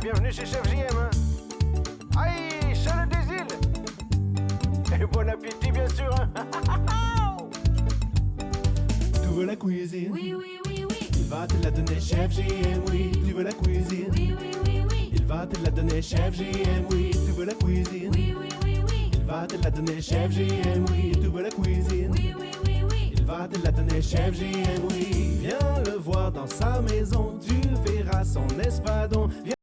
bienvenue chez Chef JM. Hein. Aïe, Charles des îles. Et bon appétit, bien sûr. Hein. Tu veux la cuisine? Oui, oui, oui, oui. Il va te la donner, Chef JM, oui. Tu veux la cuisine? Oui, oui, oui, oui. Il va te la donner, Chef JM, oui. Tu veux la cuisine? Oui, oui, oui, oui. Il va te la donner, Chef JM, oui. Tu veux la cuisine? Oui, oui, oui, oui. Il va te la donner, Chef JM, oui. Viens le voir dans sa maison, tu verras son espadon. Viens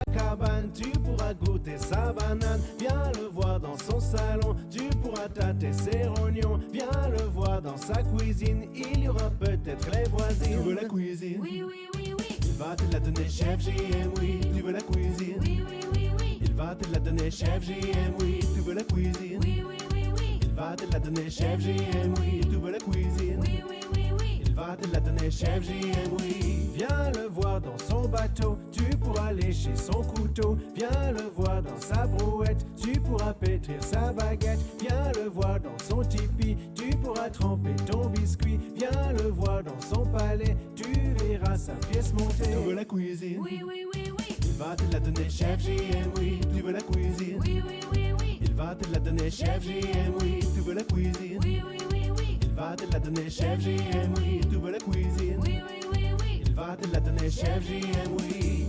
à la cabane, tu pourras goûter sa banane. Viens le voir dans son salon, tu pourras tâter ses rognons. Viens le voir dans sa cuisine, il y aura peut-être les voisines. Tu veux la cuisine? Oui, oui, oui, oui. Il va te la donner, Chef JM, oui. Tu veux la cuisine? Oui, oui, oui, oui. Il va te la donner, Chef JM, oui. Tu veux la cuisine? Oui, oui, oui, oui. Il va te la donner, Chef JM, oui. Tu veux la cuisine? Oui, oui, oui, oui. Il va te la donner, Chef JM, oui. Viens le voir dans son bateau, tu pourras lécher son couteau. Viens le voir dans sa brouette, tu pourras pétrir sa baguette. Viens le voir dans son tipi, tu pourras tremper ton biscuit. Viens le voir dans son palais, tu verras sa pièce montée. Tu veux la cuisine? Oui, oui, oui, oui. Il va te la donner, Chef JM, oui. Tu veux la cuisine? Oui, oui, oui, oui. Il va te la donner, Chef JM, oui. Tu veux la cuisine? Oui, oui, oui, oui. Il va te la donner, Chef JM, oui. Tu veux la cuisine? Oui, oui, oui, oui. Il va te la donner, Chef JM, oui.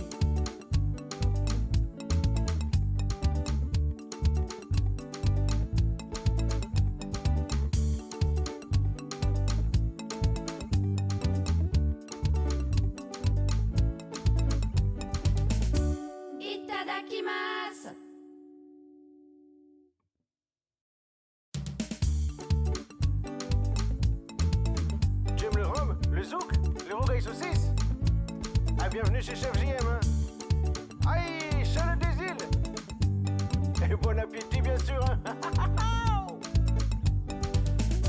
Itadakimasu. Tu aimes le rhum, le zouk, le rogaille saucisse. Ah, bienvenue chez Chef JM. Hein. Aïe, Charles des îles. Et bon appétit, bien sûr. Hein.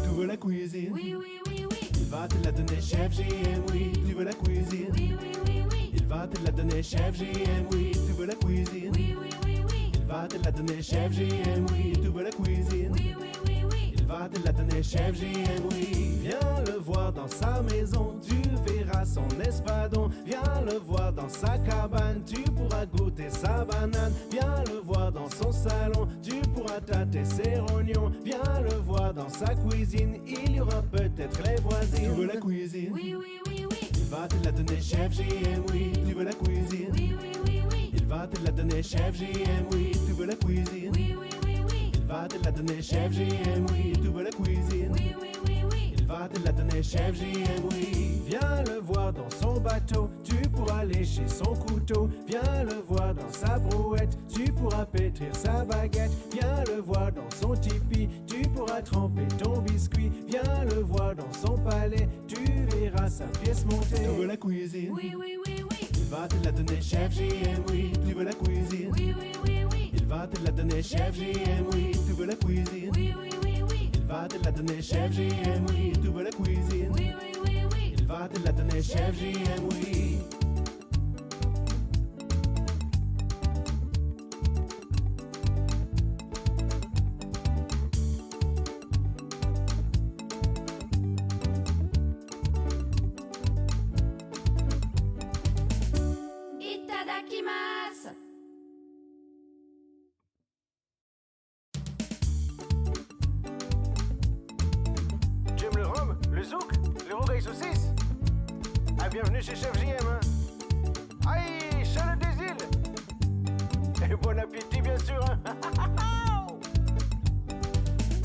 Tu veux la cuisine? Oui, oui, oui, oui. Il va te la donner, Chef JM, oui. Tu veux la cuisine? Oui, oui, oui, oui. Il va te la donner, Chef JM, oui. Tu veux la cuisine? Oui, oui, oui, oui. Il va te la donner, Chef JM, oui. Tu veux la cuisine? Oui, oui, oui, oui. Il va te la donner, Chef JM, oui. Viens le voir dans sa maison, tu verras son espadon. Viens le voir dans sa cabane, tu pourras goûter sa banane. Viens le voir dans son salon, tu pourras tâter ses rognons. Viens le voir dans sa cuisine, il y aura peut-être les voisines. Tu veux la cuisine? Oui, oui, oui, oui. Il va te la donner, Chef JM, oui. Tu veux la cuisine? Oui, oui, oui, oui. Il va te la donner, Chef JM, oui. Tu veux la cuisine? Oui, oui, oui, oui. Il va te la donner, Chef JM, oui. Tu veux la cuisine? Oui, oui, oui, oui. Il va te la donner, Chef JM, oui. Viens le voir dans son bateau, tu pourras lécher son couteau. Viens le voir dans sa brouette, tu pourras pétrir sa baguette. Viens le voir dans son tipi, tu pourras tremper ton biscuit. Viens le voir dans son palais, tu verras sa pièce montée. Tu veux la cuisine? Oui, oui, oui, oui. Il va te la donner, Chef JM, oui. Tu veux la cuisine? Oui, oui, oui, oui. Il va te la donner, Chef JM, oui. Tu veux la cuisine? Oui, oui, oui, oui. Il va te la donner, Chef JM, oui. Tu veux la cuisine? Oui, oui, oui, oui. Il va te la donner, Chef JM, oui. Itadakimasu. Tu aimes le rhum, le zouk, le rogaille saucisse. Ah, bienvenue chez Chef JM. Hein. Aïe, Charles des îles. Et bon appétit, bien sûr. Hein.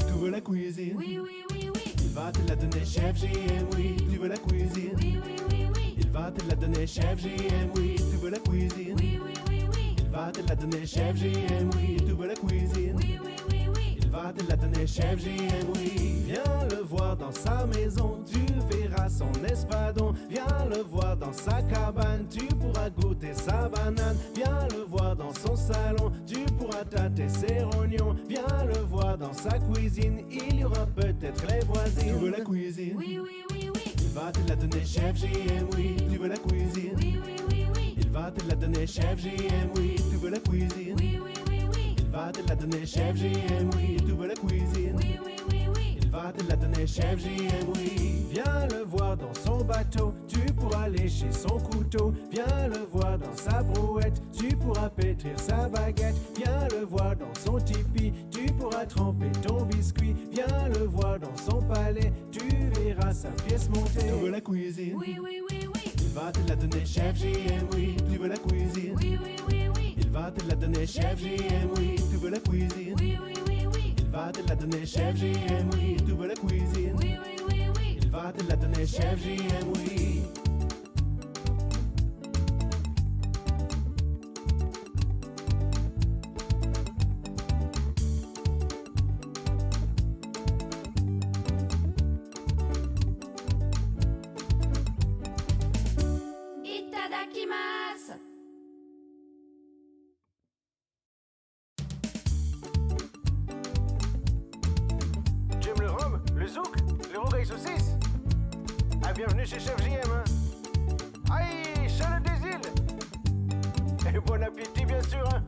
Tu veux la cuisine? Oui, oui, oui, oui. Il va te la donner, Chef JM, oui. Tu veux la cuisine? Oui, oui, oui, oui. Il va te la donner, Chef JM, oui. Tu veux la cuisine? Oui, oui, oui, oui. Il va te la donner, Chef JM, oui. Tu veux la cuisine? Oui, oui, oui, oui. Il va te la donner, Chef JM, oui. Viens le voir dans sa maison, tu verras son espadon. Viens le voir dans sa cabane, tu pourras goûter sa banane. Viens le voir dans son salon, tu pourras tâter ses rognons. Viens le voir dans sa cuisine, il y aura peut-être les voisines. Tu veux la cuisine? Oui, oui, oui, oui. Il va te la donner, Chef JM, oui. Tu veux la cuisine? Oui, oui, oui, oui. Il va te la donner, Chef JM, oui. Tu veux la cuisine? Oui, oui, oui, oui. Il va te la donner, Chef JM, oui. Tu veux la cuisine? Oui, oui, oui, oui. Il va te la donner, Chef JM, oui. viens le voir dans son bateau, tu pourras lécher son couteau, viens le voir dans sa brouette, tu pourras pétrir sa baguette, viens le voir dans son tipi, tu pourras tremper ton biscuit, viens le voir dans son palais, tu verras sa pièce monter. Tu veux la cuisine? Oui, oui, oui, oui. Il va te la donner, chef JM, oui. Tu veux la cuisine? Oui, oui, oui, oui. Il va te la donner, chef JM, oui. Tu veux la cuisine? Oui, oui, oui, oui. Il va te la donner, chef JM, oui. Tu veux la cuisine? Oui, oui, oui, oui. Il va te la donner, chef JM, oui. Itadakimasu. Tu aimes le rhum, le zouk, les rogailles saucisses? Ah, bienvenue chez Chef JM, hein. Aïe, Chalet des îles. Et bon appétit, bien sûr, hein.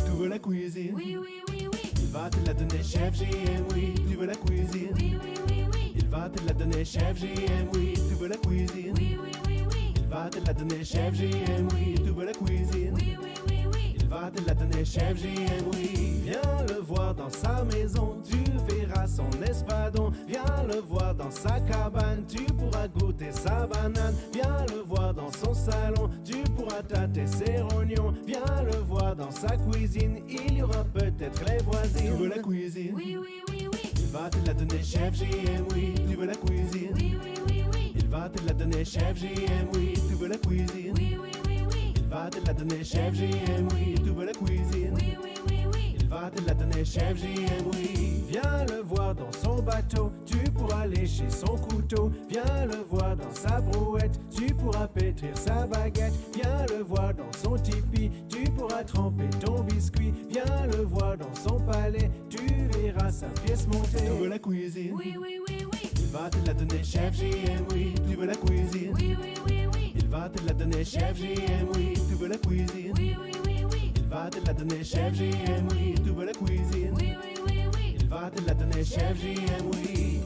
Tu veux la cuisine? Oui, oui, oui, oui. Il va te la donner, chef JM, oui. Tu veux la cuisine? Oui, oui, oui, oui. Il va te la donner, chef JM, oui. Tu veux la cuisine? Oui, oui, oui, oui. Il va te la donner, chef JM, oui. Tu veux la cuisine? Oui, oui, oui, oui. Il va te la donner, chef JM, oui. Viens le voir dans sa maison, tu verras son espadon. Viens le voir dans sa cabane, tu pourras goûter sa banane. Viens le voir dans son salon, tu pourras tâter ses rognons. Viens le voir dans sa cuisine, il y aura peut-être les voisines. Tu veux la cuisine? Oui, oui, oui, oui. Il va te la donner, chef JM, oui. Tu veux la cuisine? Oui, oui, oui, oui. Il va te la donner, chef JM, oui. Tu veux la cuisine? Oui, oui, oui, oui. Il va te la donner, chef JM, oui. Tu veux la cuisine? Oui, oui, oui, oui. Il va te la donner, chef JM, oui. Viens le voir dans son bateau, tu pourras lécher son couteau. Viens le voir dans sa brouette, tu pourras pétrir sa baguette. Viens le voir dans son tipi, tu pourras tremper ton biscuit. Viens le voir dans son palais, tu verras sa pièce monter. Tu veux la cuisine? Oui, oui, oui, oui. Il va te la donner, chef JM, oui. Tu veux la cuisine? Oui, oui, oui, oui. Il va te la donner, chef JM, oui. Tu veux la cuisine? Oui, oui, oui, oui. Il va te la donner, chef JM, oui. Tu veux la cuisine? Oui, oui, oui, oui. Il va te la donner, chef JM, oui.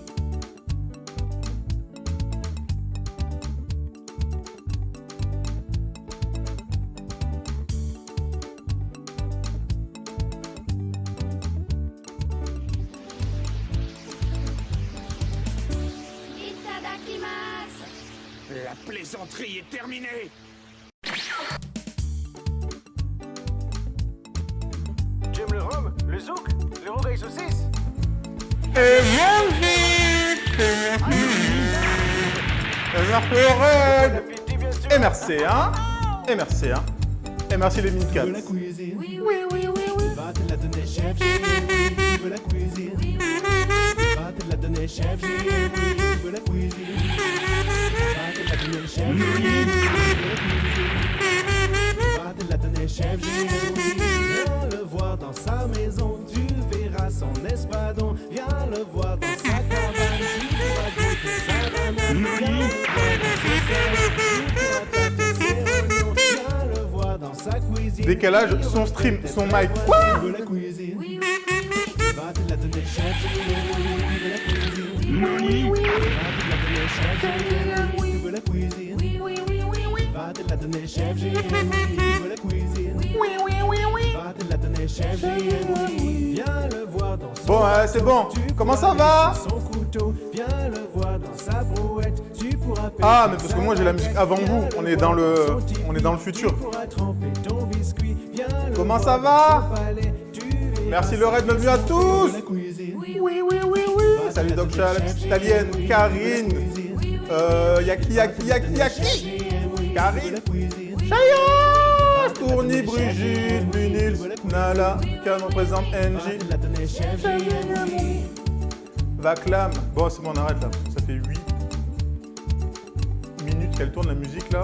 Itadakimasu. La plaisanterie est terminée. Tu aimes le rhum, le zouk, les rogailles saucisses? Bon appétit, bien sûr. Et merci, hein. Et merci, hein. Et merci les mini Tu veux la cuisine? Oui, oui, oui, oui. Il va te la donner, chef JM, oui. Tu veux la cuisine? Oui, oui, oui. Il va te la donner, chef JM, oui. Tu veux la cuisine? Il va te la donner, chef JM, oui. Il va te la donner, chef JM, oui. Viens le voir dans sa maison, tu verras son espadon. Viens le voir dans sa cabane, tu pourras goûter sa banane. Viens le voir dans son salon, tu pourras tâter ses rognons. Viens le voir dans sa cuisine. Décalage, son stream, son mic. Quoi? Tu veux la cuisine? Oui, oui, oui, oui. Il va te la donner, chef JM, oui. Tu veux la cuisine? Il va te la donner, chef JM, oui. Tu veux la cuisine? Oui, oui, oui, oui, oui. Il va te la donner, chef JM, oui. Tu veux la cuisine? Oui, oui, oui, oui. Il va te la donner, chef JM, oui. Viens le voir dans son Bon, c'est bon. Tu Comment ça pourras va? lécher son couteau. Viens le voir dans sa brouette. Tu pourras Ah, pétrir mais parce que sa moi j'ai la musique baguette. avant vous. Viens On le est dans voir le, son tipi. on est dans le futur. Tu pourras tremper ton biscuit. Viens le Comment voir ça dans va? son palais. Tu verras Merci sa le raid, pièce bienvenue à monter. tous. Tu veux la cuisine? Oui, oui, oui, oui. Salut Doc Chat, la petite italienne, Karine, Yaki, Karine, Chaya, Tourny, Brigitte, Bunil, Nala, Can représente NJ, Vaclam. Bon, c'est bon, on arrête là, parce que ça fait 8 minutes qu'elle tourne la musique là.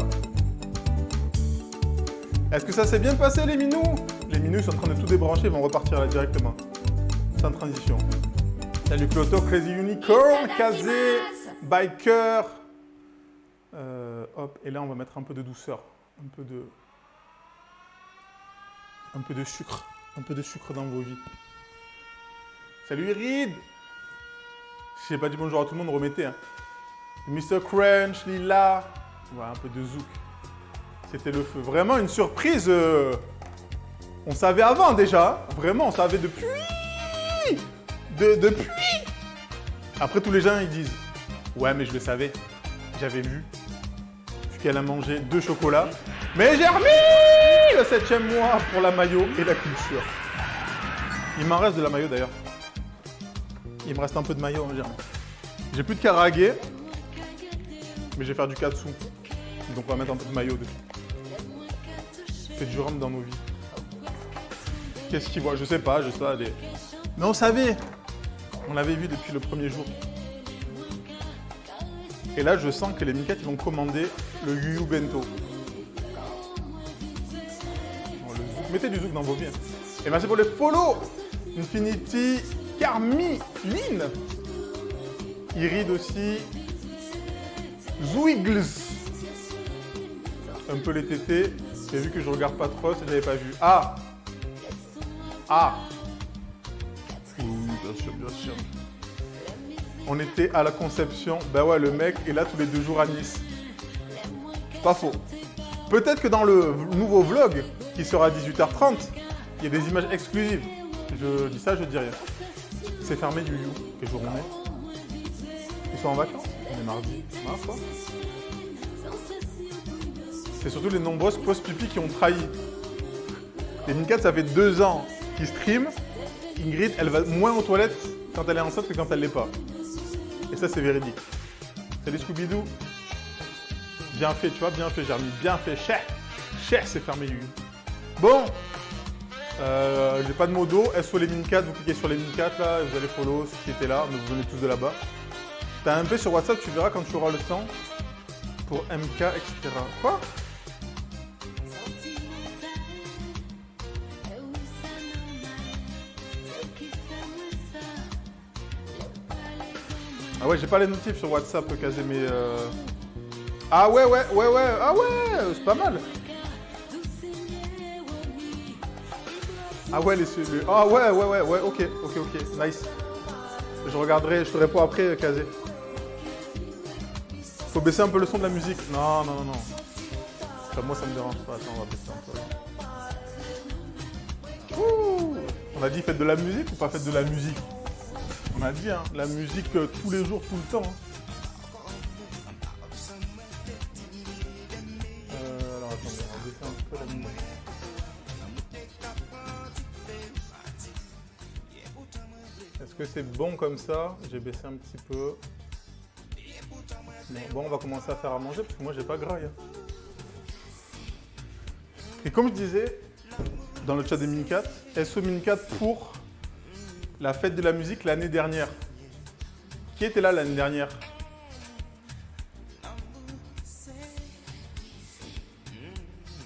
Est-ce que ça s'est bien passé les minous? Les minous sont en train de tout débrancher, ils vont repartir là directement, sans transition. Salut Cloto, Crazy Unicorn, Kazé, Biker. Hop, et là on va mettre un peu de douceur, un peu de sucre dans vos vies. Salut Irid, j'ai pas dit bonjour à tout le monde, remettez. Hein. Mr. Crunch, Lila. Voilà, un peu de zouk. C'était le feu. Vraiment une surprise. On savait avant déjà. Vraiment, on savait depuis. Depuis. Après, tous les gens, ils disent ouais, mais je le savais. J'avais vu. Qu'elle a mangé 2 chocolats. Mais j'ai remis le 7e mois pour la mayo et la culture. Il m'en reste de la mayo d'ailleurs. Il me reste un peu de mayo, on va dire. J'ai plus de karaage, mais je vais faire du katsu. Donc on va mettre un peu de mayo dessus. C'est du rhum dans nos vies. Qu'est-ce qu'ils voient? Je sais pas, allez. Mais on savait. On l'avait vu depuis le premier jour. Et là, je sens que les Mini 4 ils vont commander le Yu Yu Bento. Oh, le zouk. Mettez du zouk dans vos vies. Hein. Et merci pour les follow. Infinity, Carmine, Irid aussi, Zwiggles. Un peu les tétés. J'ai vu que je regarde pas trop, si j'avais pas vu. Ah. Oui, bien sûr. On était à la conception. Ben ouais, le mec est là tous les 2 jours à Nice. Pas faux. Peut-être que dans le nouveau vlog, qui sera à 18h30, il y a des images exclusives. Je dis ça, je dis rien. C'est fermé du You. Quel jour on est? Ils sont en vacances? On est mardi. Ah, quoi? C'est surtout les nombreuses post-pupilles qui ont trahi. Les Mini 4, ça fait 2 ans qu'ils streament. Ingrid, elle va moins aux toilettes quand elle est enceinte que quand elle l'est pas. Et ça, c'est véridique. Salut Scooby-Doo. Bien fait, tu vois, bien fait, Jeremy. Bien fait. Cher, c'est fermé, Yu. Bon. J'ai pas de modo. SO les Mini 4, vous cliquez sur les Mini 4 là, et vous allez follow ceux qui étaient là, mais vous venez tous de là-bas. T'as un MP sur WhatsApp, tu verras quand tu auras le temps. Pour MK, etc. Quoi? Ah ouais, j'ai pas les notifs sur WhatsApp, Kazé, mais Ah ouais, ah ouais, c'est pas mal. Ah ouais, Ah ouais, ok, nice. Je regarderai, je te réponds après, Kazé. Faut baisser un peu le son de la musique. Non. Enfin, moi, ça me dérange pas. Attends, on va baisser un peu. Ouh. On a dit faites de la musique ou pas faites de la musique? On a dit, hein, la musique tous les jours, tout le temps. Hein. Alors attendez, on va baisser un peu la musique. Est-ce que c'est bon comme ça? J'ai baissé un petit peu. Bon, on va commencer à faire à manger parce que moi j'ai pas graille. Hein. Et comme je disais dans le chat des Mini 4, SO Mini 4 pour la fête de la musique l'année dernière. Qui était là l'année dernière?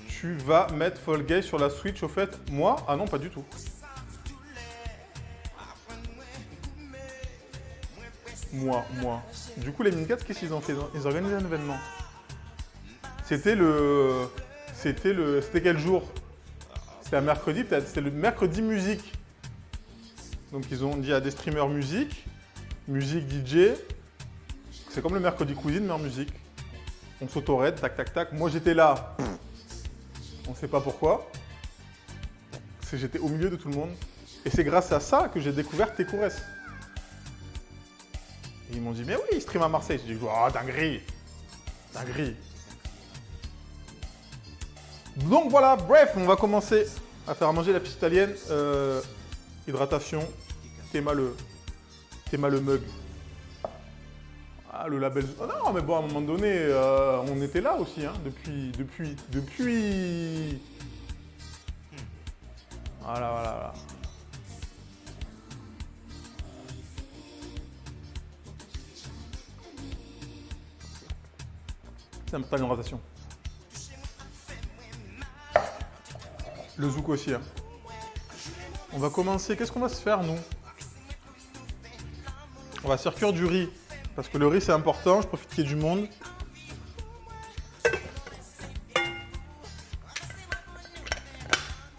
Tu vas mettre Fall Guys sur la Switch au fait? Moi? Ah non, pas du tout. Moi. Du coup, les Mini 4, qu'est-ce qu'ils ont fait? Ils organisent un événement. C'était quel jour? C'était un mercredi peut-être? C'était le mercredi musique. Donc ils ont dit à des streamers musique DJ. C'est comme le mercredi cuisine, mais en musique. On s'auto-raid, tac. Moi j'étais là. On ne sait pas pourquoi. J'étais au milieu de tout le monde. Et c'est grâce à ça que j'ai découvert Tekoures. Et ils m'ont dit, mais oui, il stream à Marseille. J'ai dit, oh, dinguerie. Donc voilà, bref, on va commencer à faire manger la piste italienne. Hydratation, Théma le mug. Ah, le label. Oh non, mais bon, à un moment donné, on était là aussi, hein, depuis. Voilà. C'est un peu d'hydratation. Le zouk aussi, hein. On va commencer. Qu'est-ce qu'on va se faire, nous? On va se faire cuire du riz. Parce que le riz, c'est important. Je profite qu'il y ait du monde.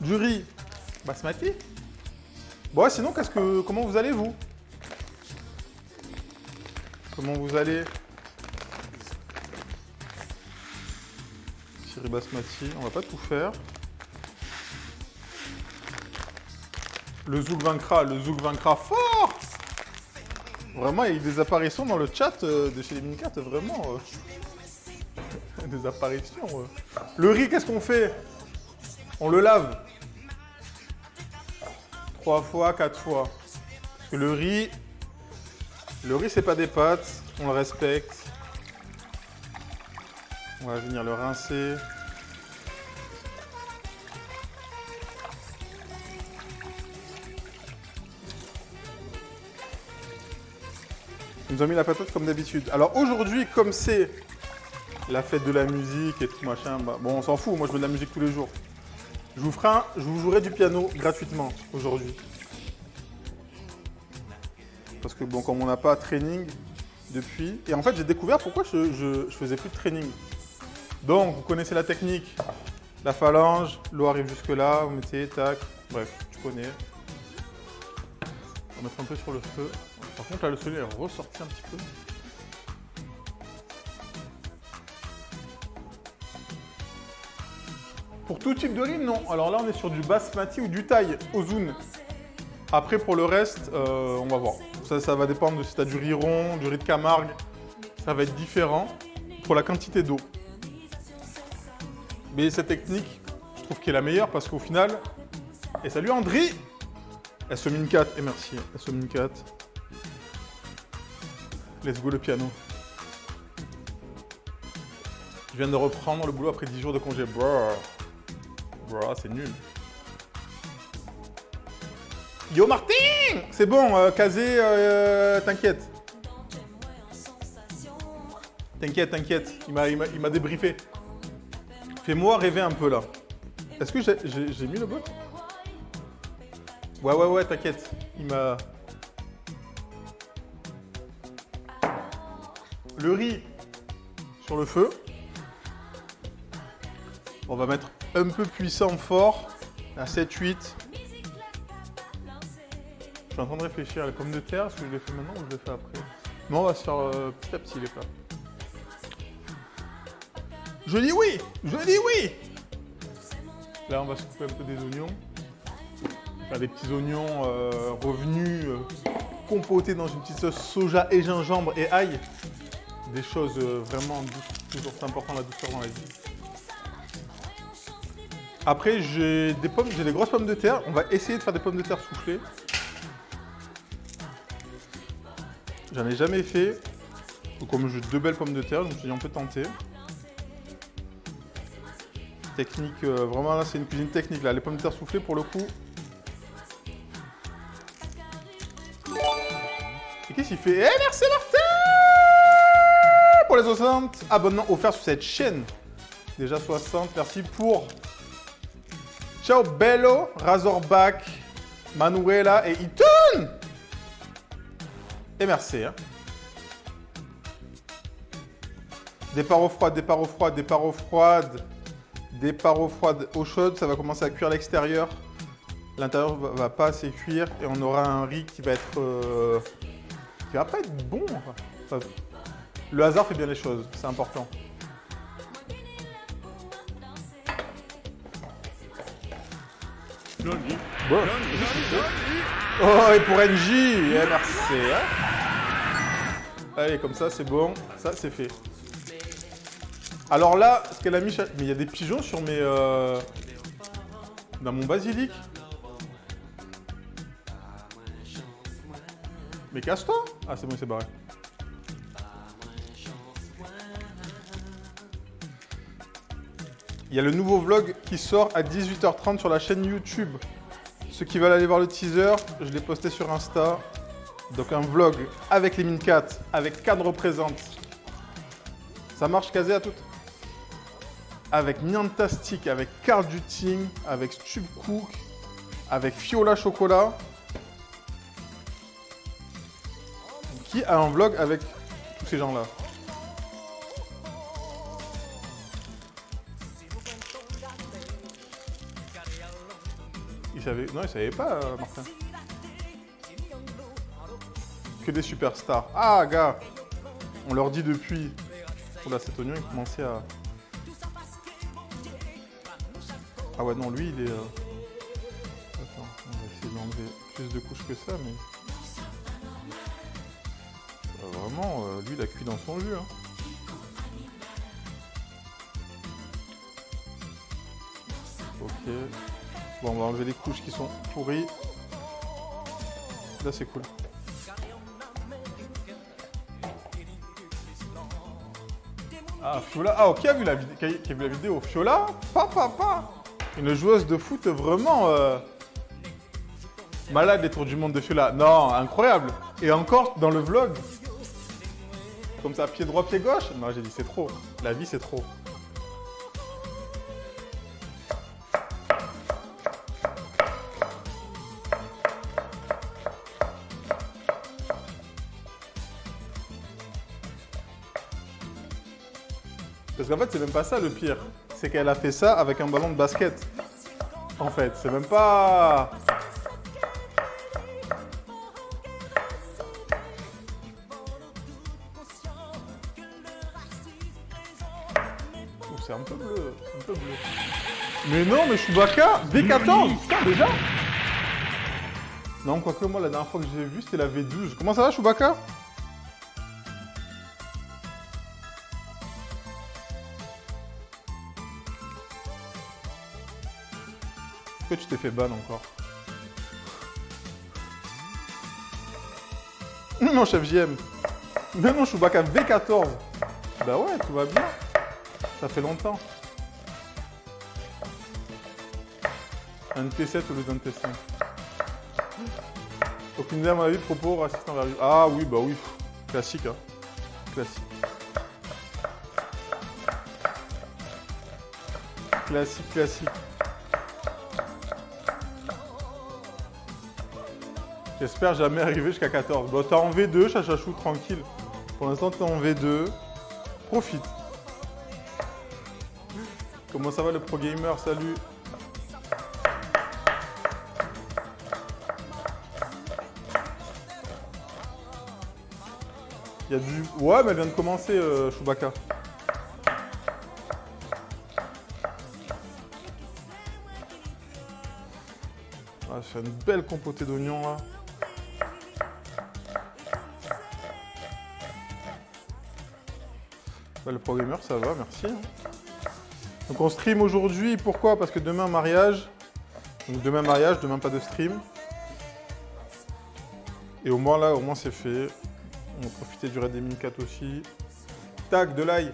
Du riz basmati. Bon, sinon, comment vous allez, vous? Comment vous allez? Thierry Basmati, on va pas tout faire. Le Zouk vaincra fort. Vraiment, il y a eu des apparitions dans le chat de chez les Minicat, vraiment. Des apparitions. Le riz, qu'est-ce qu'on fait? On le lave. 3 fois, 4 fois. Parce que le riz, c'est pas des pâtes, on le respecte. On va venir le rincer. Ils nous ont mis la patate comme d'habitude. Alors aujourd'hui, comme c'est la fête de la musique et tout machin, bah, bon, on s'en fout, moi je mets de la musique tous les jours. Je vous jouerai du piano gratuitement aujourd'hui. Parce que bon, comme on n'a pas de training depuis... Et en fait, j'ai découvert pourquoi je faisais plus de training. Donc, vous connaissez la technique. La phalange, l'eau arrive jusque là, vous mettez, tac, bref, tu connais. On va mettre un peu sur le feu. Par contre, là, le soleil est ressorti un petit peu. Pour tout type de riz, non. Alors là, on est sur du basmati ou du thaï, ozone. Après, pour le reste, on va voir. Ça va dépendre de si tu as du riz rond, du riz de Camargue. Ça va être différent pour la quantité d'eau. Mais cette technique, je trouve qu'elle est la meilleure parce qu'au final... Et salut André! SO-Min4, et merci, SO-Min4. Let's go le piano. Je viens de reprendre le boulot après 10 jours de congé. Bro, c'est nul. Yo Martin! C'est bon, Kazé, t'inquiète. T'inquiète, il m'a débriefé. Fais-moi rêver un peu là. Est-ce que j'ai mis le bot? Ouais, t'inquiète. Il m'a... Le riz sur le feu. On va mettre un peu puissant fort, à 7-8. Je suis en train de réfléchir à la pomme de terre, est-ce que je le fais maintenant ou je le fais après? Non, on va se faire petit à petit les plats. Je dis oui! Là, on va se couper un peu des oignons. Faire des petits oignons revenus, compotés dans une petite sauce soja et gingembre et ail. Des choses vraiment douces. Toujours c'est important la douceur dans la vie. Après, j'ai des grosses pommes de terre. On va essayer de faire des pommes de terre soufflées. J'en ai jamais fait. Donc, comme j'ai 2 belles pommes de terre, je me suis dit on peut tenter. Technique, vraiment là c'est une cuisine technique là. Les pommes de terre soufflées pour le coup. Et qu'est-ce qu'il fait? Eh merci Martin! Pour les 60 abonnements offerts sur cette chaîne. Déjà 60, merci pour... Ciao Bello, Razorback, Manuela et Iton. Et merci. Hein. Départ eau froide, départ eau froide, départ eau froide. Départ eau froide, eau chaude, ça va commencer à cuire l'extérieur. L'intérieur va pas assez cuire et on aura un riz qui va être... qui va pas être bon. Enfin, le hasard fait bien les choses, c'est important. Bon. Oh, et pour NJ, merci. Hein. Allez, comme ça, c'est bon. Ça, c'est fait. Alors là, ce qu'elle a mis... Mais il y a des pigeons sur mes... dans mon basilic. Mais casse-toi. Ah, c'est bon, il s'est barré. Il y a le nouveau vlog qui sort à 18h30 sur la chaîne YouTube. Ceux qui veulent aller voir le teaser, je l'ai posté sur Insta. Donc un vlog avec les Min4, avec Cadre Représente. Ça marche Kazé à toutes? Avec Niantastic, avec Carl Duting, avec Stube Cook, avec Fiola Chocolat. Qui a un vlog avec tous ces gens-là? Non, il savait pas, Martin. Que des superstars. Ah, gars. On leur dit depuis... Oh là, cet oignon, il commençait à... Ah ouais, non, lui, il est... Attends, on va essayer d'enlever plus de couches que ça, mais... Vraiment, lui, il a cuit dans son jus. Hein. Ok. Bon, on va enlever les couches qui sont pourries. Là, c'est cool. Ah, Fiola. Ah, qui a vu la vidéo? Fiola? Papa. Une joueuse de foot vraiment malade, les tours du monde de Fiola. Non, incroyable. Et encore dans le vlog. Comme ça, pied droit, pied gauche. Non, j'ai dit c'est trop. La vie, c'est trop. Parce qu'en fait, c'est même pas ça le pire. C'est qu'elle a fait ça avec un ballon de basket. En fait, c'est même pas... Oh, c'est un peu bleu, c'est un peu bleu. Mais non, mais Chewbacca, V14, putain, déjà? Non, quoique moi, la dernière fois que j'ai vu, c'était la V12. Comment ça va, Chewbacca? Pourquoi tu t'es fait ban encore? Non, chef JM. Mais non, Chewbacca V14. Bah ouais, tout va bien. Ça fait longtemps. Un T7 au lieu d'un T5. Aucune idée à mon avis, propos raciste envers lui. Ah oui, bah oui. Classique, hein. Classique. Classique. J'espère jamais arriver jusqu'à 14. Bon, t'es en V2, chachachou, tranquille. Pour l'instant, t'es en V2. Profite. Comment ça va le pro gamer? Salut. Il y a du... Ouais, mais elle vient de commencer, Chewbacca. Ah, c'est une belle compotée d'oignons, là. Bah, le pro gamer, ça va, merci. Donc on stream aujourd'hui, pourquoi? Parce que demain mariage. Donc demain mariage, demain pas de stream. Et au moins là, au moins c'est fait. On va profiter du Raid des 1004 aussi. Tac, de l'ail.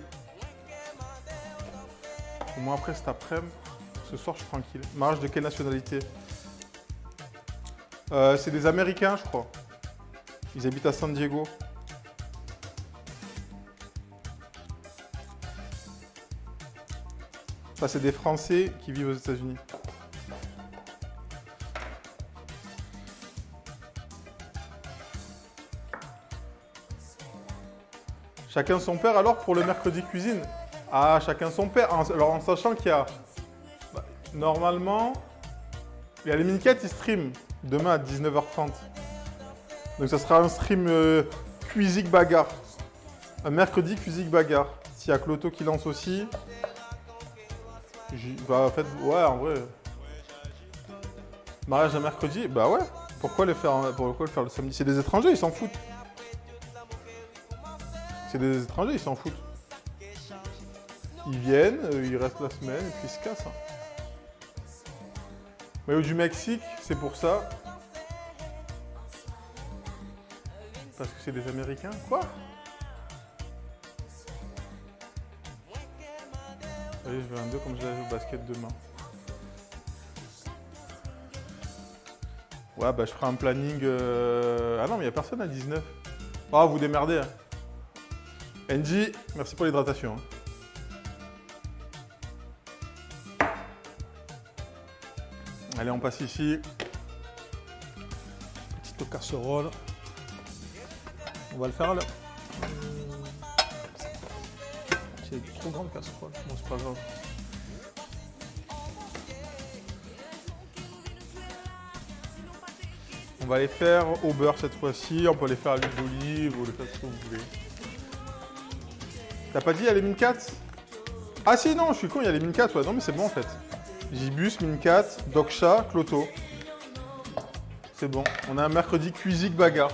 Au moins après cet après-midi, ce soir je suis tranquille. Mariage de quelle nationalité? C'est des Américains, je crois. Ils habitent à San Diego. Ça, c'est des Français qui vivent aux États-Unis. Chacun son père alors pour le mercredi cuisine. Ah, chacun son père. Alors en sachant qu'il y a... Bah, normalement, il y a les mini-quêtes, ils streament demain à 19h30. Donc ça sera un stream cuisine bagarre. Un mercredi cuisine bagarre. S'il y a Cloto qui lance aussi. Bah en fait, ouais, en vrai. Mariage un mercredi, bah ouais. Pourquoi le faire le samedi? C'est des étrangers, ils s'en foutent. C'est des étrangers, ils s'en foutent. Ils viennent, ils restent la semaine et puis ils se cassent. Hein. Maillot du Mexique, c'est pour ça. Parce que c'est des Américains. Quoi? Allez, je vais un 2 comme j'avais au basket demain. Ouais, bah je ferai un planning... Ah non, mais il n'y a personne à 19. Ah, vous démerdez. Hein. NJ, merci pour l'hydratation. Hein. Allez, on passe ici. Petite casserole. On va le faire là. C'est une trop grande casserole. Bon, c'est pas grave. On va les faire au beurre cette fois-ci. On peut les faire à l'huile d'olive ou les faire ce que vous voulez. T'as pas dit il y a les min 4? Ah si, non, je suis con, il y a les min 4, ouais. Non, mais c'est bon en fait. Gibus, min 4, Doksha, Cloto. C'est bon. On a un mercredi cuisique bagarre.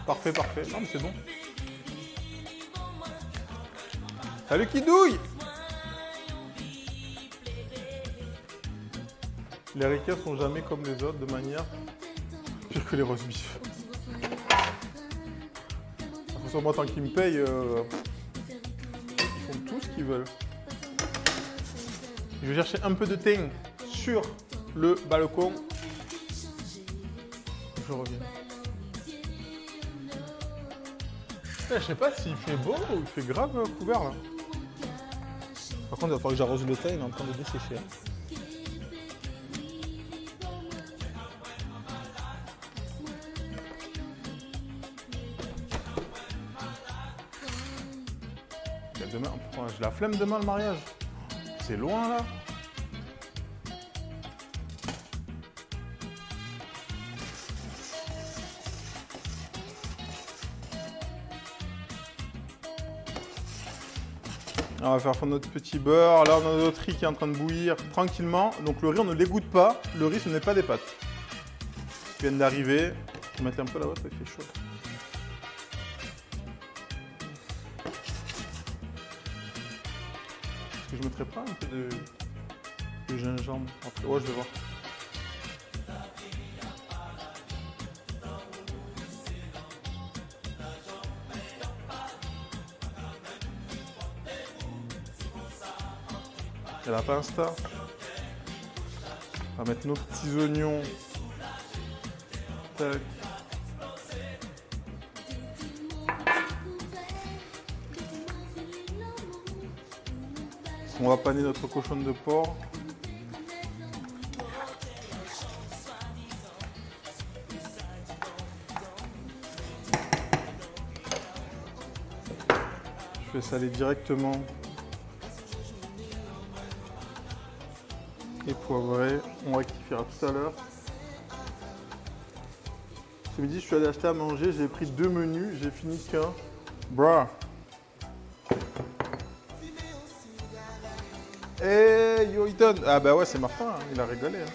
Parfait, parfait. Non, mais c'est bon. Salut Kidouille! Les ricains sont jamais comme les autres, de manière pire que les roast beef. Attention, moi, tant qu'ils me payent, ils font tout ce qu'ils veulent. Je vais chercher un peu de thym sur le balcon. Je reviens. Je sais pas s'il fait beau ou il fait grave couvert là. Par contre, il va falloir que j'arrose le thym, il est en train de dessécher. Demain, j'ai la flemme demain le mariage. C'est loin là. On va faire notre petit beurre. Là, on a notre riz qui est en train de bouillir tranquillement. Donc le riz, on ne l'égoutte pas. Le riz, ce n'est pas des pâtes. Qui viennent d'arriver. Je vais mettre un peu là-bas, ça fait chaud. Est-ce que je ne mettrais pas un peu de gingembre? Ouais, je vais voir. Elle n'a pas Insta. On va mettre nos petits oignons. Tac. On va paner notre cochon de porc. Je vais saler directement. Et poivré, on rectifiera tout à l'heure. Ce midi, je suis allé acheter à manger, j'ai pris 2 menus, j'ai fini qu'un. Bruh. Hey, yo, Ethan. Ah bah ouais, c'est Martin, hein, il a rigolé. Hein.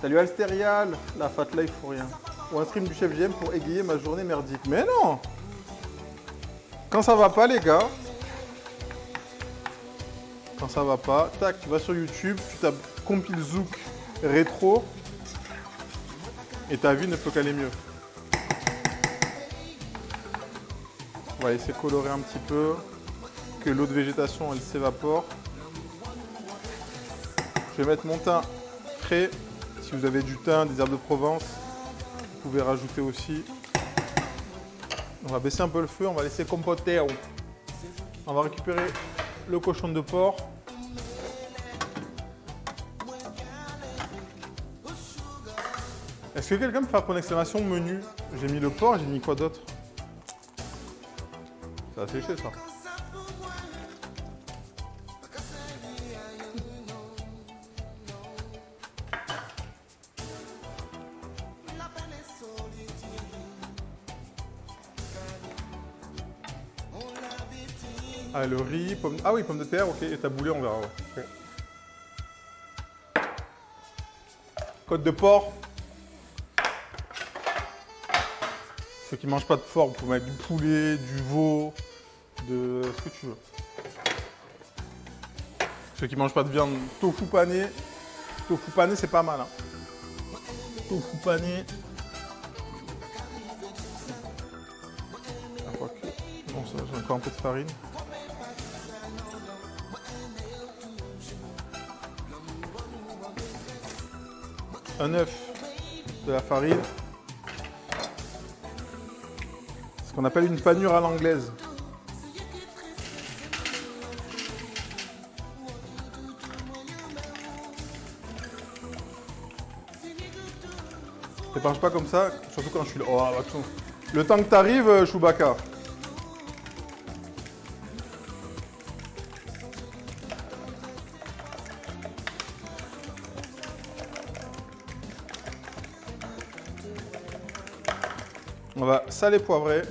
Salut Alsterial, la fat life pour rien. Ou un stream du chef JM pour égayer ma journée merdique. Mais non! Quand ça va pas, les gars. Quand ça va pas, tac, tu vas sur YouTube, tu tapes compile Zouk rétro et ta vie ne peut qu'aller mieux. On va laisser colorer un petit peu, que l'eau de végétation elle s'évapore. Je vais mettre mon thym frais. Si vous avez du thym, des herbes de Provence, vous pouvez rajouter aussi. On va baisser un peu le feu, on va laisser compoter. On va récupérer le cochon de porc. Est-ce que quelqu'un peut faire pour l'exclamation menu? J'ai mis le porc, j'ai mis quoi d'autre? Ça a séché ça. Ah, le riz, pomme... Ah oui, pommes de terre, ok, et taboulé, on verra. Ouais. Okay. Côte de porc. Ceux qui ne mangent pas de porc, vous pouvez mettre du poulet, du veau, de ce que tu veux. Ceux qui ne mangent pas de viande, tofu pané. Tofu pané, c'est pas mal. Hein. Tofu pané. Ah, quoique. Bon, ça, j'ai encore un peu de farine. Un œuf, de la farine, ce qu'on appelle une panure à l'anglaise. T'éparges pas comme ça, surtout quand je suis là. Oh, attention. Le temps que t'arrives, Chewbacca. On va saler poivrer.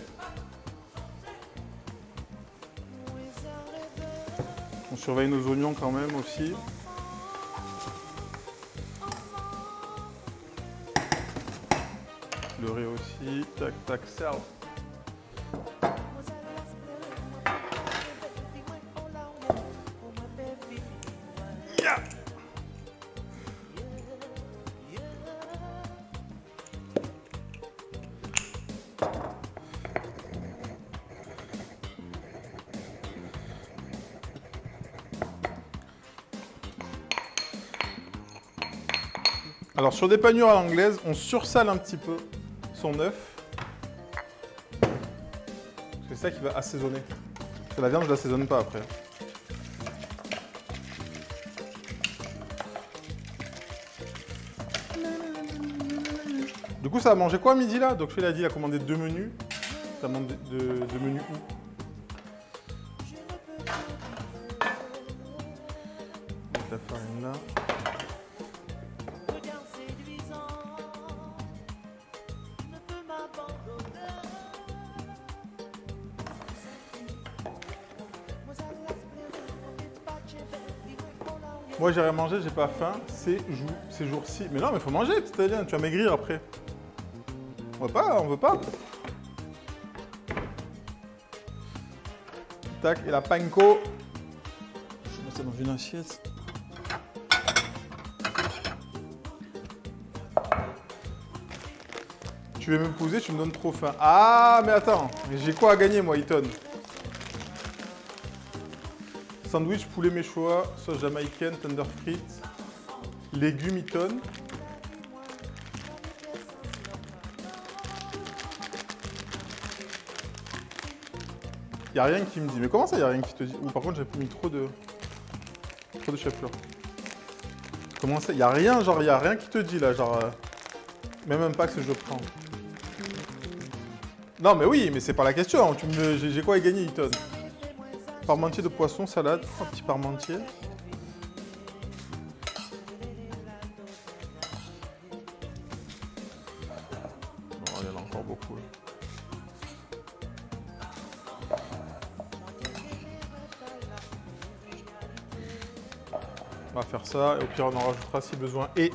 On surveille nos oignons quand même aussi. Le riz aussi. Tac, tac, serve. Yeah. Alors sur des panures à l'anglaise, on sursale un petit peu son œuf. C'est ça qui va assaisonner. Parce que la viande, je ne l'assaisonne pas après. Du coup, ça a mangé quoi à midi là? Donc, il a dit, il a commandé 2 menus. Ça a demandé 2 menus où? La farine là. Moi, j'ai rien mangé, j'ai pas faim. Ces jours-ci. Mais non, mais faut manger, petit italien. Tu vas maigrir après. On veut pas. Tac, et la panko. Je vais mettre ça dans une assiette. Tu veux m'épouser, tu me donnes trop faim. Ah, mais attends, j'ai quoi à gagner, moi, Eton? Sandwich, poulet méchois, sauce jamaïcaine, tender frites, légumes Eton. Il n'y a rien qui me dit. Mais comment ça, il n'y a rien qui te dit? Ou par contre, j'ai mis trop de chapelure. Comment ça? Il n'y a rien, genre, il n'y a rien qui te dit là, genre. Même pas que je prends. Non, mais oui, mais c'est pas la question. J'ai quoi à gagner, Eton? Parmentier de poisson, salade, un petit parmentier. Bon, il y en a encore beaucoup. Là. On va faire ça, et au pire on en rajoutera si besoin. Et...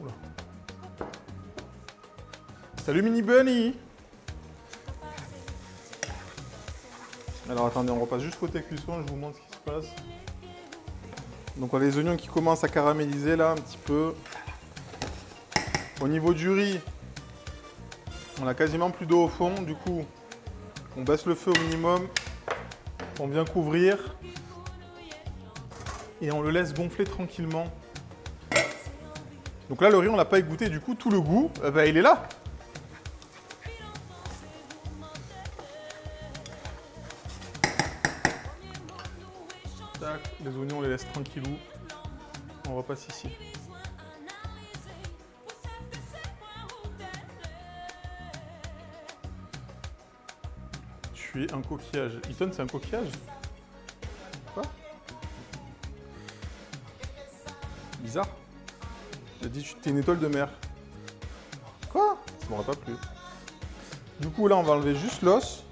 Oula. Salut Mini Bunny! Alors attendez, on repasse juste côté cuisson, je vous montre ce qui se passe. Donc on a les oignons qui commencent à caraméliser là un petit peu. Au niveau du riz, on a quasiment plus d'eau au fond, du coup on baisse le feu au minimum, on vient couvrir et on le laisse gonfler tranquillement. Donc là le riz on l'a pas égoutté, du coup tout le goût, il est là. Les oignons, on les laisse tranquillou. On repasse ici. Tu es un coquillage. Eton, c'est un coquillage? Quoi? Bizarre. Il a dit tu es une étoile de mer. Quoi? Ça m'aurait pas plu. Du coup, là, on va enlever juste l'os.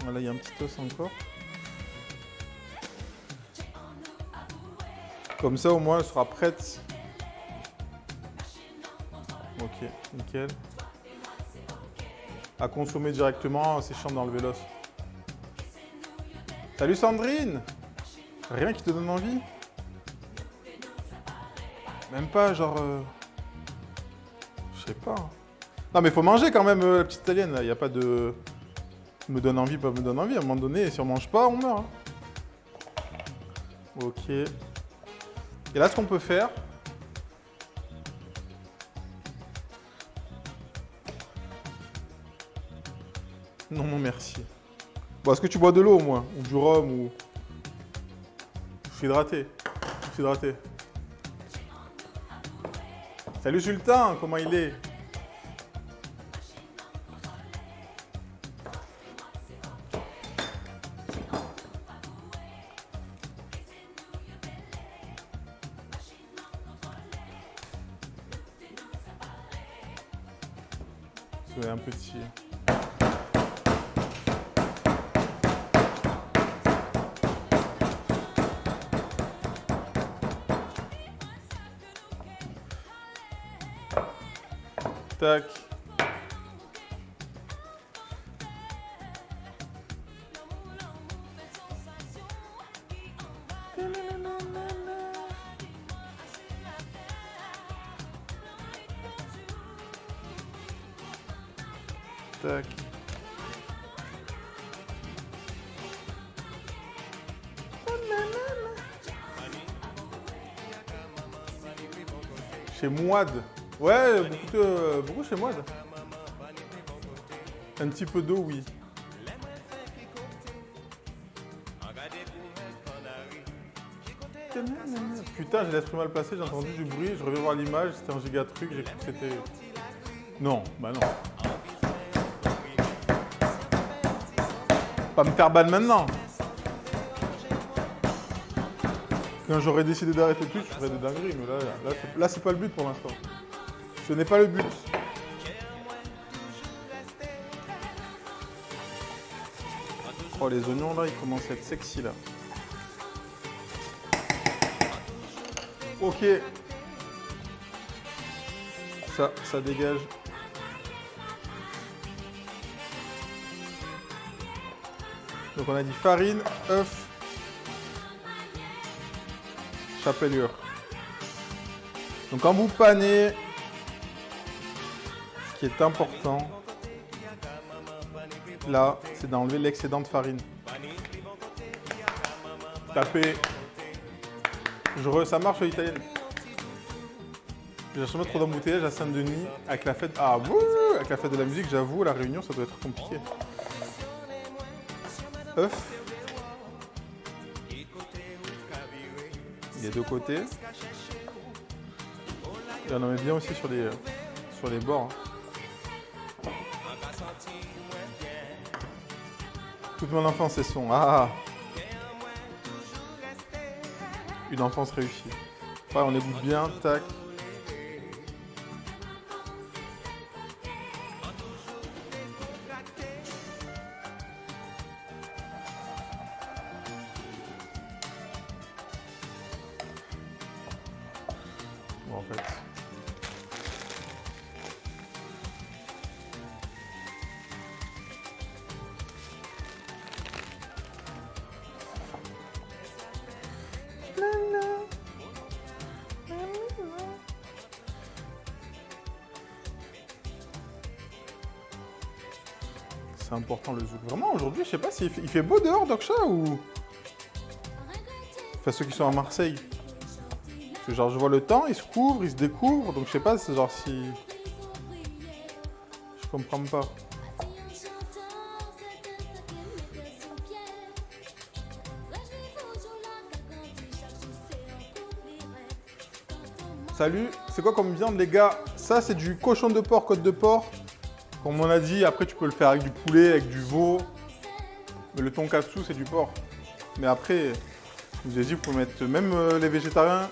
Voilà, il y a un petit os encore. Comme ça, au moins, elle sera prête. Ok, nickel. À consommer directement, c'est chiant d'enlever l'os. Salut Sandrine! Rien qui te donne envie? Même pas, genre... Je sais pas. Non, mais faut manger quand même, la petite italienne. Il n'y a pas de... Me donne envie, pas me donne envie. À un moment donné, si on mange pas, on meurt. Hein. Ok. Et là, ce qu'on peut faire, non, non, merci. Bon, est-ce que tu bois de l'eau au moins? Ou du rhum ou... Je suis hydraté. Je suis hydraté. Salut Sultan, comment il est? C'est un petit... Tac. Tac. Chez Mouad. Ouais, beaucoup chez Mouad. Un petit peu d'eau, oui. Putain, j'ai l'esprit mal placé, j'ai entendu du bruit, je reviens voir l'image, c'était un giga truc, j'ai cru que c'était... Non, bah non. Pas me faire ban maintenant. Quand j'aurais décidé d'arrêter Twitch, je ferais des dingueries, mais là c'est pas le but pour l'instant. Ce n'est pas le but. Oh, les oignons là, ils commencent à être sexy là. Ok. Ça dégage. Donc on a dit farine, œuf, chapelure. Donc quand vous panez, ce qui est important, là, c'est d'enlever l'excédent de farine. Tapez. Ça marche à l'italienne. J'ai jamais trop d'embouteillages à Saint-Denis avec la fête. Ah, avec la fête de la musique, j'avoue, la Réunion, ça doit être compliqué. Œuf. Les deux côtés. Et on en met bien aussi sur les bords. Hein. Toute mon enfance, c'est son. Ah. Une enfance réussie. Ouais, on égoutte bien, tac. Bon, en fait. C'est important le zouk. Vraiment aujourd'hui, je sais pas s'il fait beau dehors, Doksha, ou... Enfin, ceux qui sont à Marseille. Parce que genre, je vois le temps, il se couvre, il se découvre, donc je sais pas, c'est genre si... Je comprends pas. Salut, c'est quoi comme viande les gars? Ça c'est du cochon de porc, côte de porc. Comme on a dit, après tu peux le faire avec du poulet, avec du veau. Mais le tonkatsu c'est du porc. Mais après, je vous ai dit, vous pouvez mettre même les végétariens.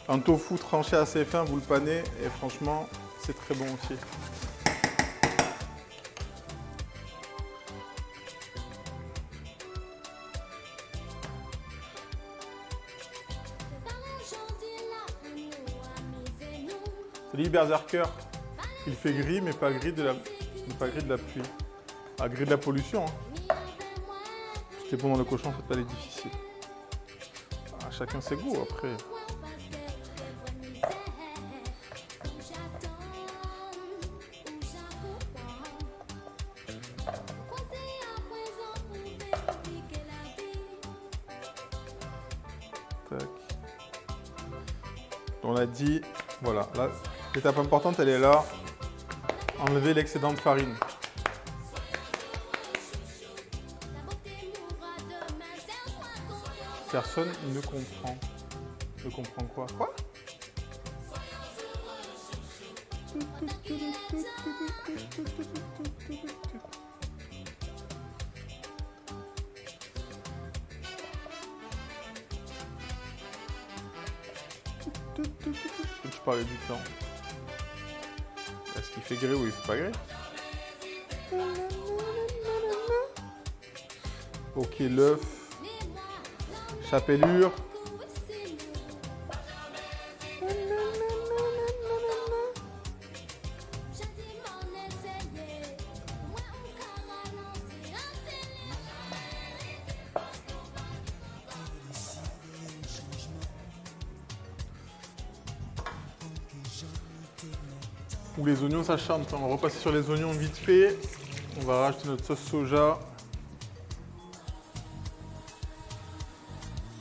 Un tofu tranché assez fin, vous le panez et franchement, c'est très bon aussi. Salut Berserker, il fait gris mais pas gris de la pluie. Ah, gris de la pollution. Hein. C'était bon dans le cochon, faut pas aller difficile. Ah, chacun ses goûts après. Tac. On a dit, voilà, là. L'étape importante, elle est là. Enlever l'excédent de farine. Personne ne comprend. Ne comprend quoi? Quoi? Tu parlais du temps. Est-ce qu'il fait gré ou il fait pas gré? Ok, l'œuf. Chapelure. Ou les oignons, ça chante. On va repasser sur les oignons vite fait. On va rajouter notre sauce soja.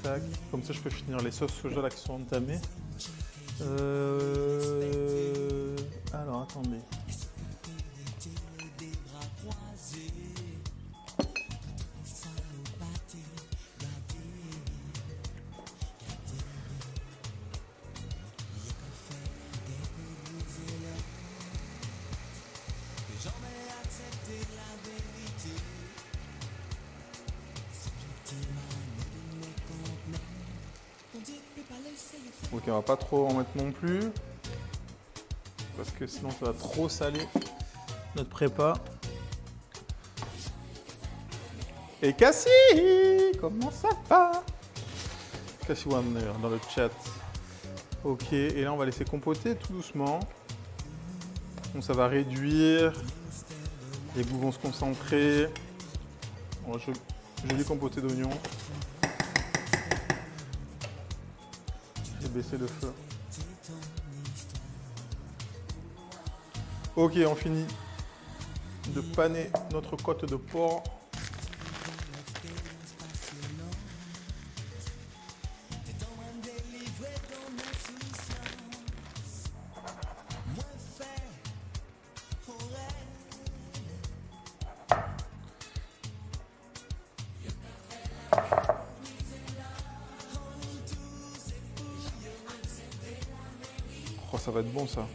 Tac. Comme ça, je peux finir les sauces soja là qui sont entamées. Alors, attendez. Ok, on va pas trop en mettre non plus. Parce que sinon ça va trop saler notre prépa. Et Cassie, comment ça va? Cassie Warner dans le chat. Ok, et là on va laisser compoter tout doucement. Donc ça va réduire. Les goûts vont se concentrer. Bon, joli compoté d'oignons. J'ai baissé le feu. Ok, on finit de paner notre côte de porc. Oh, ça va être bon ça.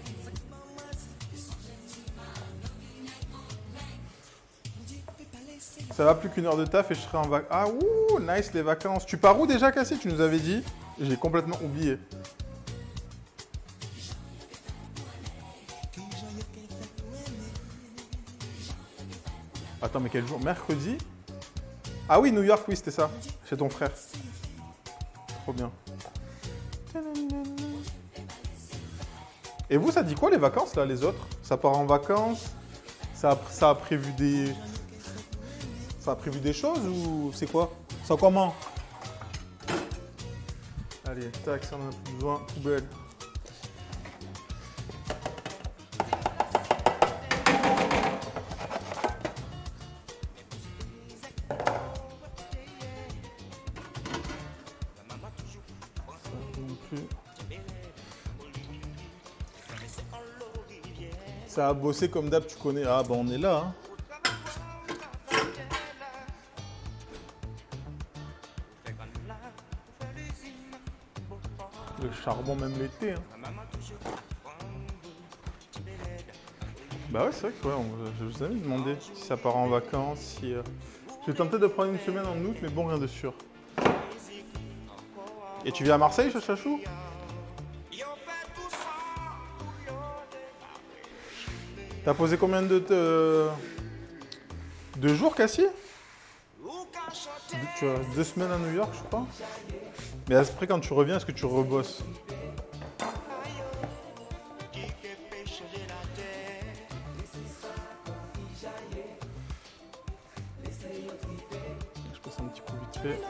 Ça va, plus qu'une heure de taf et je serai en vacances. Ah ouh, nice les vacances. Tu pars où déjà, Cassie? Tu nous avais dit. J'ai complètement oublié. Attends, mais quel jour? Mercredi? Ah oui, New York, oui, c'était ça. Chez ton frère. Trop bien. Et vous, ça dit quoi les vacances là, les autres? Ça part en vacances? Ça a prévu des... Ça a prévu des choses ou c'est quoi? Ça comment? Allez, tac, ça en a plus besoin, poubelle. Ça a bossé comme d'hab, tu connais. Ah bah on est là. Hein. Le charbon même l'été. Hein. Bah ouais, c'est vrai que ouais, je vous avais demandé si ça part en vacances. Si, j'ai tenté de prendre une semaine en août, mais bon, rien de sûr. Et tu viens à Marseille, Chachou? T'as posé combien de jours, Cassie? Tu as 2 semaines à New York, je crois. Mais après, quand tu reviens, est-ce que tu rebosses? Je passe un petit coup vite fait.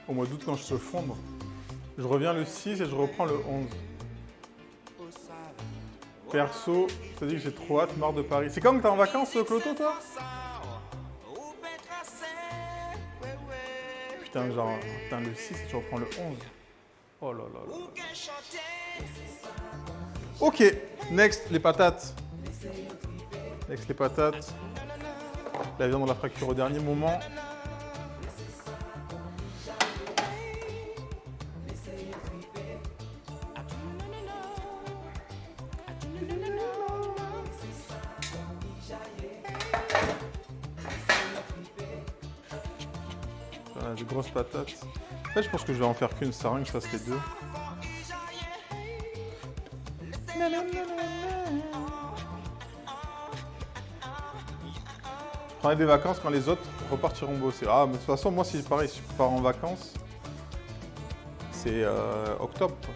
Au mois d'août, quand je peux fondre, je reviens le 6 et je reprends le 11. Perso, je te dis que j'ai trop hâte, marre de Paris. C'est quand que t'es en vacances, Cloto, toi? Putain, genre, putain, le 6 et tu reprends le 11. Oh là là là. Ok, next, les patates. Next, les patates. La viande, on la fera cuire au dernier moment. Voilà, des grosses patates. En fait, je pense que je vais en faire qu'une, ça sert à rien que je fasse les deux. Je prendrai des vacances quand les autres repartiront bosser. Ah, mais de toute façon, moi, si pareil, si je pars en vacances, c'est octobre, quoi.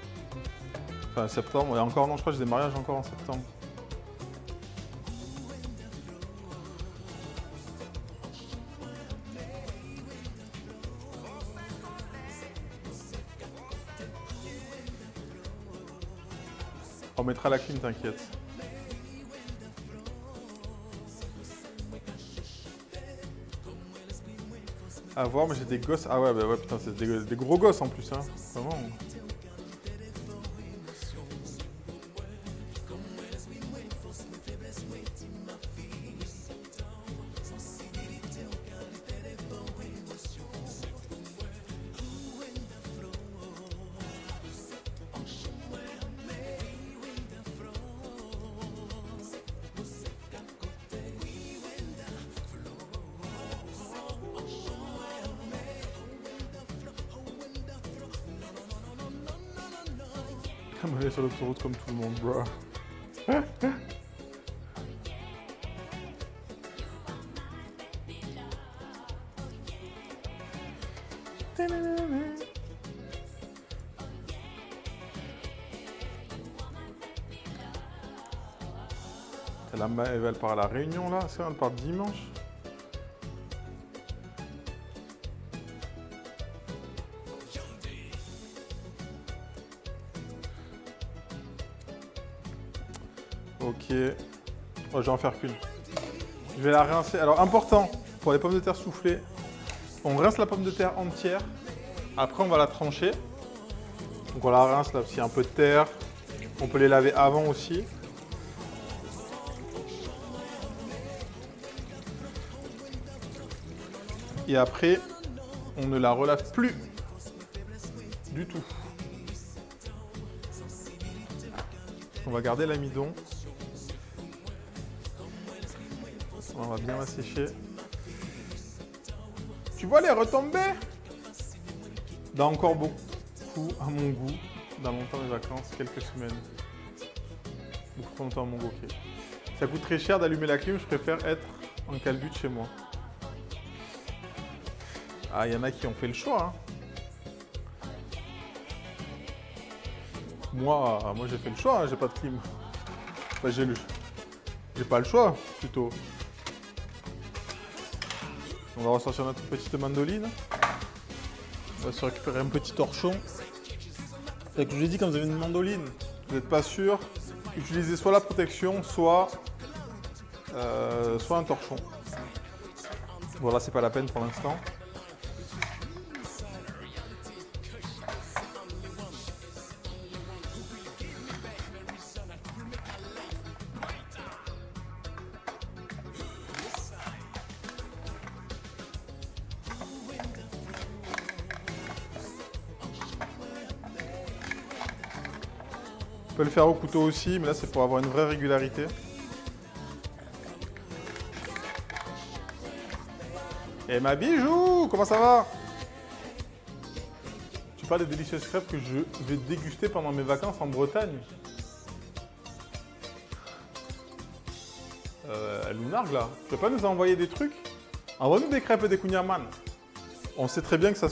Enfin, septembre. Et encore, non, je crois que j'ai des mariages encore en septembre. On mettra la clim, t'inquiète. À voir, mais j'ai des gosses. Ah ouais, bah ouais, putain, c'est des gros gosses en plus, hein. Vraiment. On va aller sur l'autoroute comme tout le monde, bro. La Maëve, elle part à la Réunion là, c'est elle part dimanche. Ok. Oh, je vais en faire qu'une. Je vais la rincer. Alors, important, pour les pommes de terre soufflées, on rince la pomme de terre entière. Après, on va la trancher. Donc, on la rince là, s'il y a un peu de terre. On peut les laver avant aussi. Et après, on ne la relave plus du tout. On va garder l'amidon. On va bien la sécher. Tu vois les retombées? Dans encore beaucoup à mon goût. Dans longtemps mes vacances, quelques semaines. Beaucoup trop longtemps à mon goût, ok. Ça coûte très cher d'allumer la clim, je préfère être en calbut chez moi. Ah, il y en a qui ont fait le choix. Hein. Moi j'ai fait le choix, hein, j'ai pas de clim. Enfin, j'ai pas le choix, plutôt. On va ressortir notre petite mandoline. On va se récupérer un petit torchon. Et que je vous ai dit, quand vous avez une mandoline, vous n'êtes pas sûr, utilisez soit la protection, soit un torchon. Voilà, c'est pas la peine pour l'instant. On peut le faire au couteau aussi, mais là c'est pour avoir une vraie régularité. Et ma bijou, comment ça va? Tu parles des délicieuses crêpes que je vais déguster pendant mes vacances en Bretagne. Lunarg là, tu vas pas nous envoyer des trucs? Envoie-nous des crêpes et des kouign-amann. On sait très bien que ça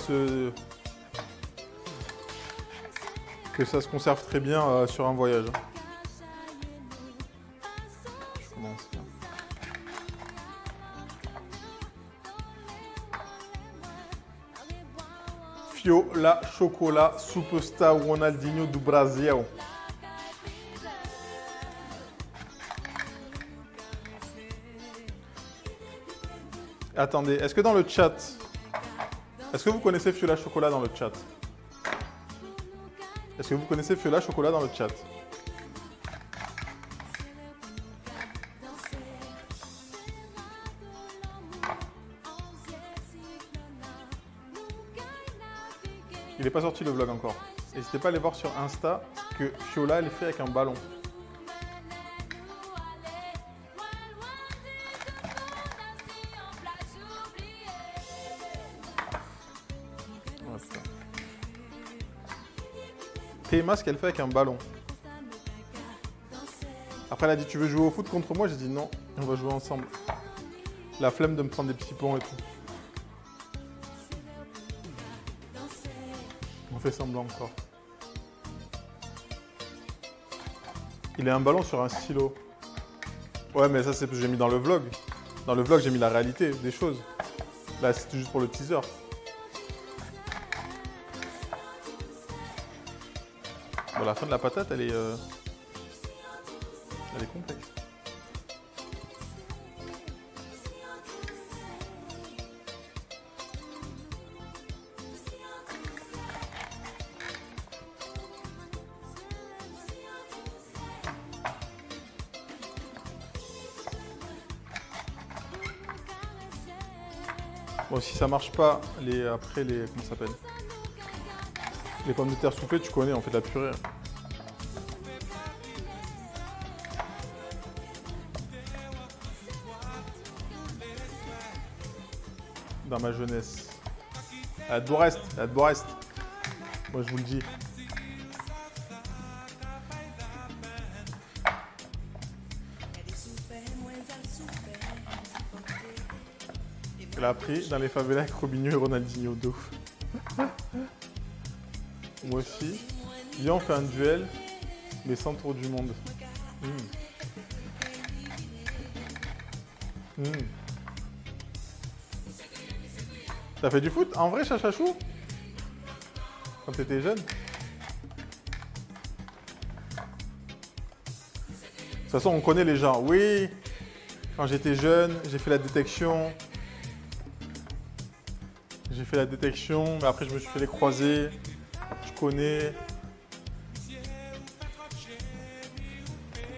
se conserve très bien sur un voyage. Je commence là. Fiola chocolat superstar Ronaldinho do Brasil. Attendez, est-ce que dans le chat, est-ce que vous connaissez Fiola chocolat dans le chat? Est-ce que vous connaissez Fiola chocolat dans le chat? Il n'est pas sorti le vlog encore. N'hésitez pas à aller voir sur Insta ce que Fiola elle fait avec un ballon. Théma, ce qu'elle fait avec un ballon. Après, elle a dit, tu veux jouer au foot contre moi? J'ai dit non, on va jouer ensemble. La flemme de me prendre des petits ponts et tout. On fait semblant encore. Il a un ballon sur un stylo. Ouais, mais ça, c'est parce que j'ai mis dans le vlog. Dans le vlog, j'ai mis la réalité des choses. Là, c'était juste pour le teaser. Bon, la fin de la patate, elle est complexe. Bon, si ça marche pas, après les comment ça s'appelle? Les pommes de terre soufflées, tu connais, on fait de la purée. Dans ma jeunesse. À Borest, à Borest. Moi, je vous le dis. Elle a appris dans les favelas avec Robinho et Ronaldinho de ouf. Moi aussi. Viens, on fait un duel, mais sans tour du monde. T'as fait du foot? En vrai, Chachachou? Quand t'étais jeune? De toute façon, on connaît les gens. Oui, quand j'étais jeune, j'ai fait la détection. J'ai fait la détection, mais après je me suis fait les croisés. Je connais.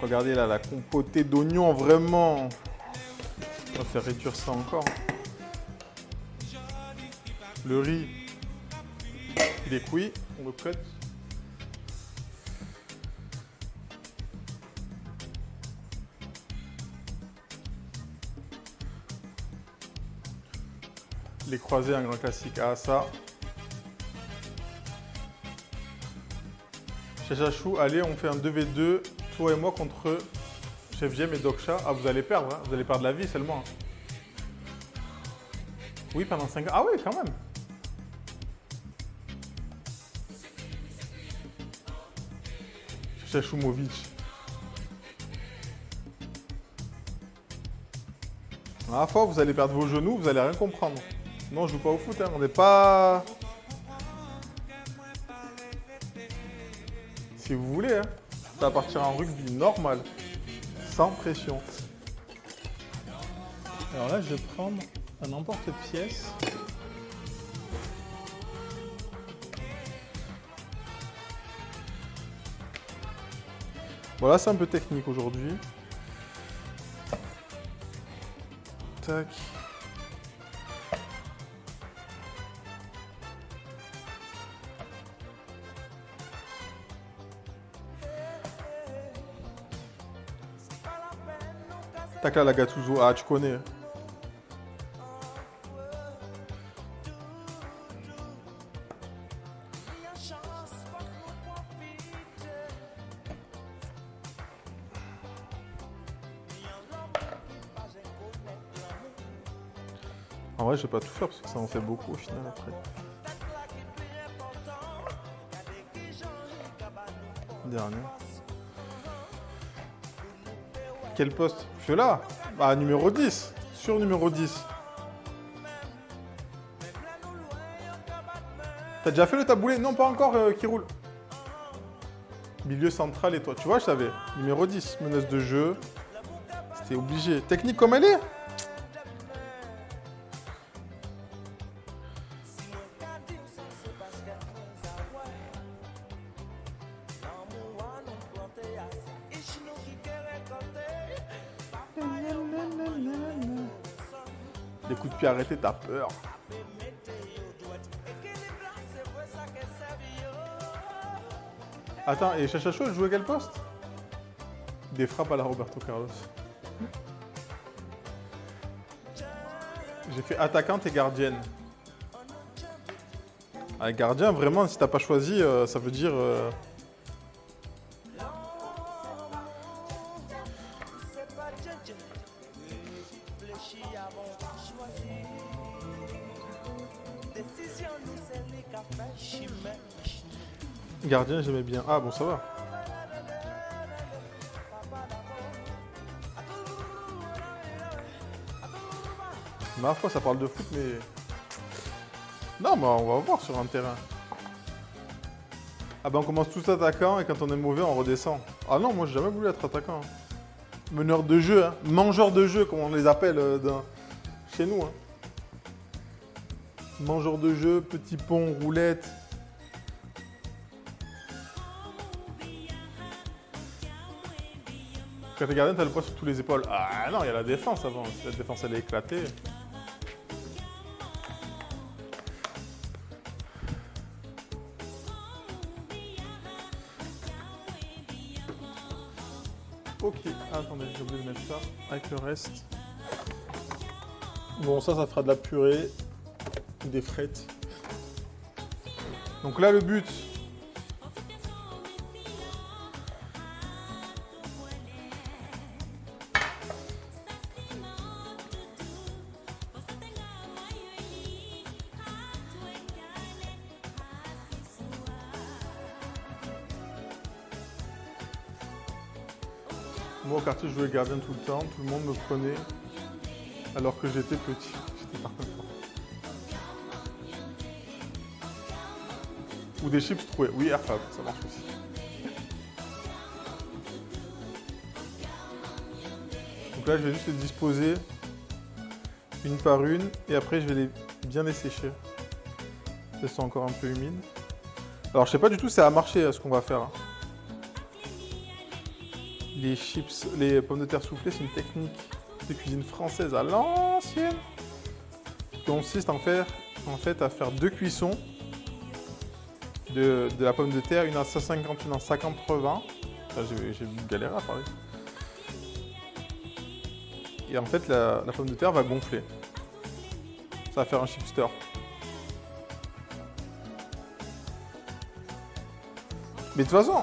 Regardez là, la compotée d'oignons, vraiment. On va faire réduire ça encore. Le riz, il est cuit, on le cut. Les croisés, un grand classique. Ah, ça. Chachachou, allez, on fait un 2v2, toi et moi contre Chef Jem et Doksha. Ah, vous allez perdre, hein. Vous allez perdre la vie seulement. Oui, pendant 5 ans. Ah oui, quand même. Chachoumovic. À la fois, vous allez perdre vos genoux, vous allez rien comprendre. Non, je joue pas au foot, hein. On n'est pas... Si vous voulez, hein. Ça va partir en rugby normal, sans pression. Alors là, je vais prendre un emporte-pièce. Voilà, c'est un peu technique aujourd'hui. Tac. Tac là, la Gattuso. Ah, tu connais. En vrai, je vais pas tout faire parce que ça en fait beaucoup au final après. Dernier. Quel poste? Fiola? Bah, numéro 10. Sur numéro 10. T'as déjà fait le taboulé? Non, pas encore, qui roule. Milieu central et toi. Tu vois, je savais. Numéro 10. Menace de jeu. C'était obligé. Technique comme elle est. Des coups de pied arrêtés, t'as peur. Attends, et Chachachou, elle jouait quel poste? Des frappes à la Roberto Carlos. J'ai fait attaquante et gardienne. Ah, gardien, vraiment, si t'as pas choisi, ça veut dire Gardien, j'aimais bien. Ah bon, ça va. Ma foi, ça parle de foot, mais... Non, mais on va voir sur un terrain. Ah ben on commence tous attaquants et quand on est mauvais, on redescend. Ah non, moi j'ai jamais voulu être attaquant. Meneur de jeu, hein. Mangeur de jeu, comme on les appelle chez nous. Hein. Mangeur de jeu, petit pont, roulette. Quand t'es gardien, t'as le poids sur tous les épaules. Ah non, il y a la défense avant. Si la défense elle est éclatée. Ok, attendez, j'ai oublié de mettre ça avec le reste. Bon, ça fera de la purée, des frites. Donc là, le but, moi au quartier, je jouais gardien tout le temps, tout le monde me prenait alors que j'étais petit. J'étais pas content. Ou des chips troués. Oui, Airfab, ça marche aussi. Donc là, je vais juste les disposer une par une et après, je vais bien les sécher. Elles sont encore un peu humides. Alors, je sais pas du tout si ça a marché ce qu'on va faire. Hein. Les chips, les pommes de terre soufflées, c'est une technique de cuisine française à l'ancienne qui consiste en fait à faire 2 cuissons de la pomme de terre, une à 150, une à 180. Enfin, j'ai galéré à parler. Et en fait, la pomme de terre va gonfler. Ça va faire un chipster. Mais de toute façon,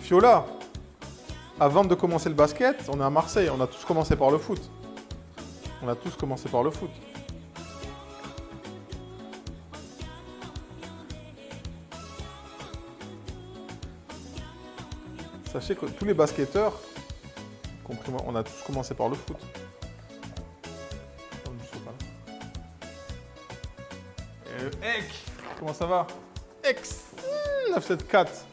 Fiola, avant de commencer le basket, on est à Marseille, on a tous commencé par le foot. On a tous commencé par le foot. Sachez que tous les basketteurs, compris moi, on a tous commencé par le foot. Ek, comment ça va? Ex 974.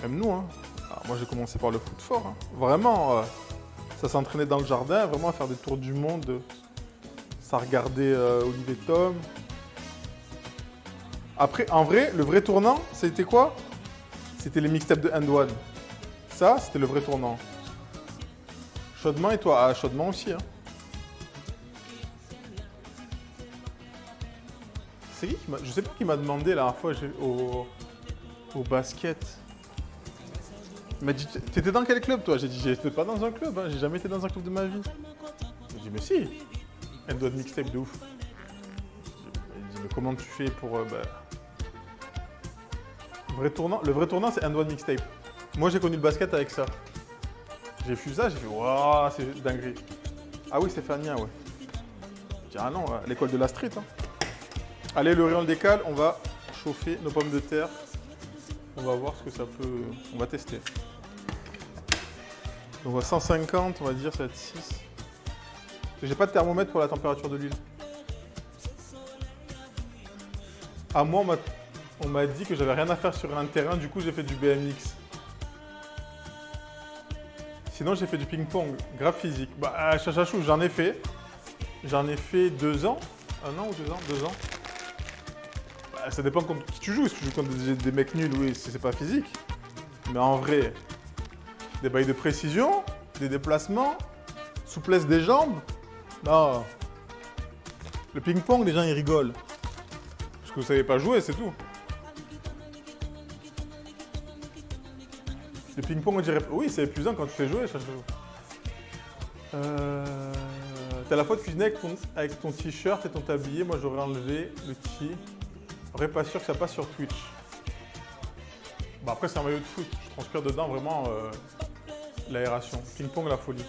Même nous, hein. Alors, moi j'ai commencé par le foot fort. Hein. Vraiment, ça s'entraînait dans le jardin, vraiment à faire des tours du monde. Ça regardait Olivier Tom. Après, en vrai, le vrai tournant, c'était quoi? C'était les mixtapes de End One. Ça, c'était le vrai tournant. Chaudement et toi? Ah, chaudement aussi. Hein. C'est qui m'a... Je sais pas qui m'a demandé la dernière fois au basket. Il m'a dit, t'étais dans quel club toi? J'ai dit, j'étais pas dans un club, hein. J'ai jamais été dans un club de ma vie. J'ai dit, mais si, elle doit être mixtape de ouf. Il dit, mais comment tu fais pour... Le vrai tournant, c'est un doigt de mixtape. Moi, j'ai connu le basket avec ça. J'ai vu ça, j'ai fait, waouh, c'est dinguerie. Ah oui, Stéphania, ouais. J'ai dit, ah non, l'école de la street. Hein. Allez, le rayon décale, on va chauffer nos pommes de terre. On va voir ce que ça peut... On va tester. Donc à 150, on va dire, ça va être 6. J'ai pas de thermomètre pour la température de l'huile. À moi, on m'a dit que j'avais rien à faire sur un terrain, du coup j'ai fait du BMX. Sinon j'ai fait du ping-pong, grave physique. Bah, chachachou, j'en ai fait. J'en ai fait 2 ans. 1 an ou 2 ans? 2 ans. Bah, ça dépend contre qui tu joues. Si tu joues contre des mecs nuls, oui, c'est pas physique. Mais en vrai, des bails de précision, des déplacements, souplesse des jambes. Non. Le ping-pong, les gens ils rigolent. Parce que vous savez pas jouer, c'est tout. Le ping-pong, on dirait... Oui, c'est épuisant quand tu fais jouer. T'as la fois de cuisiner avec ton t-shirt et ton tablier. Moi, j'aurais enlevé le tee. J'aurais pas sûr que ça passe sur Twitch. Bah après, c'est un maillot de foot. Je transpire dedans vraiment l'aération. Ping-pong, la folie.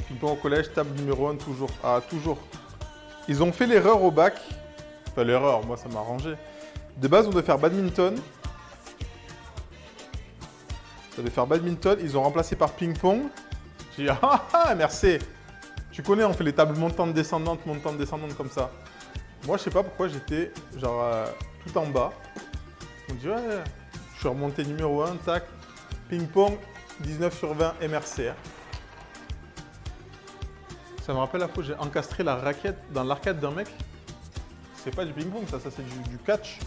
Ping-pong au collège, table numéro 1, toujours. Ah, toujours. Ils ont fait l'erreur au bac. Enfin, l'erreur, moi, ça m'a arrangé. De base, on devait faire badminton. Ça devait faire badminton. Ils ont remplacé par ping-pong. J'ai dit, ah, merci. Tu connais, on fait les tables montantes, descendantes comme ça. Moi, je sais pas pourquoi j'étais genre tout en bas. On dit, ouais, je suis remonté numéro 1, tac. Ping-pong, 19 sur 20 MRC. Ça me rappelle la fois où j'ai encastré la raquette dans l'arcade d'un mec. C'est pas du ping-pong, ça c'est du catch.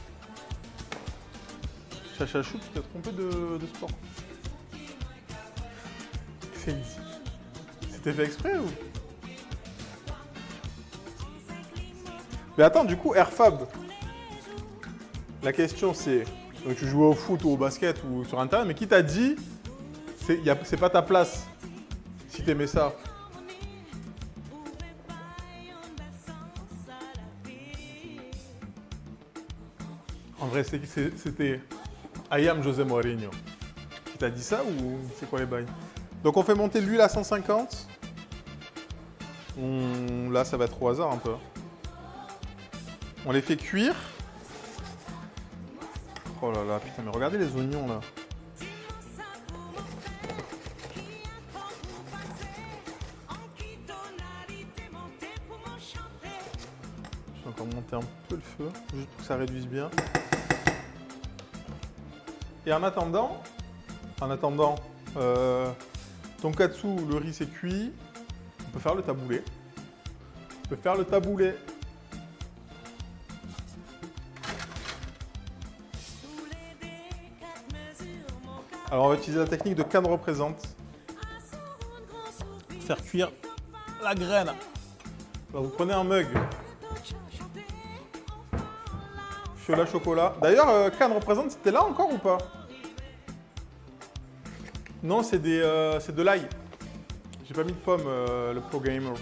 Chachachou, tu t'es trompé de sport. C'était fait exprès ou? Mais attends, du coup, Airfab, la question c'est, tu jouais au foot ou au basket ou sur Internet, mais qui t'a dit c'est pas ta place si t'aimais ça? En vrai, c'était I am José Mourinho. Qui t'a dit ça ou c'est quoi les bails? Donc on fait monter l'huile à 150. Là, ça va être au hasard un peu. On les fait cuire. Oh là là, putain, mais regardez les oignons là. Je vais encore monter un peu le feu, juste pour que ça réduise bien. Et en attendant, tonkatsu, le riz c'est cuit. On peut faire le taboulé. Alors on va utiliser la technique de canne représente. Faire cuire la graine. Alors vous prenez un mug. Chocolat, chocolat. D'ailleurs, canne représente, c'était là encore ou pas? Non, c'est de l'ail. J'ai pas mis de pomme, le Pro Gamer.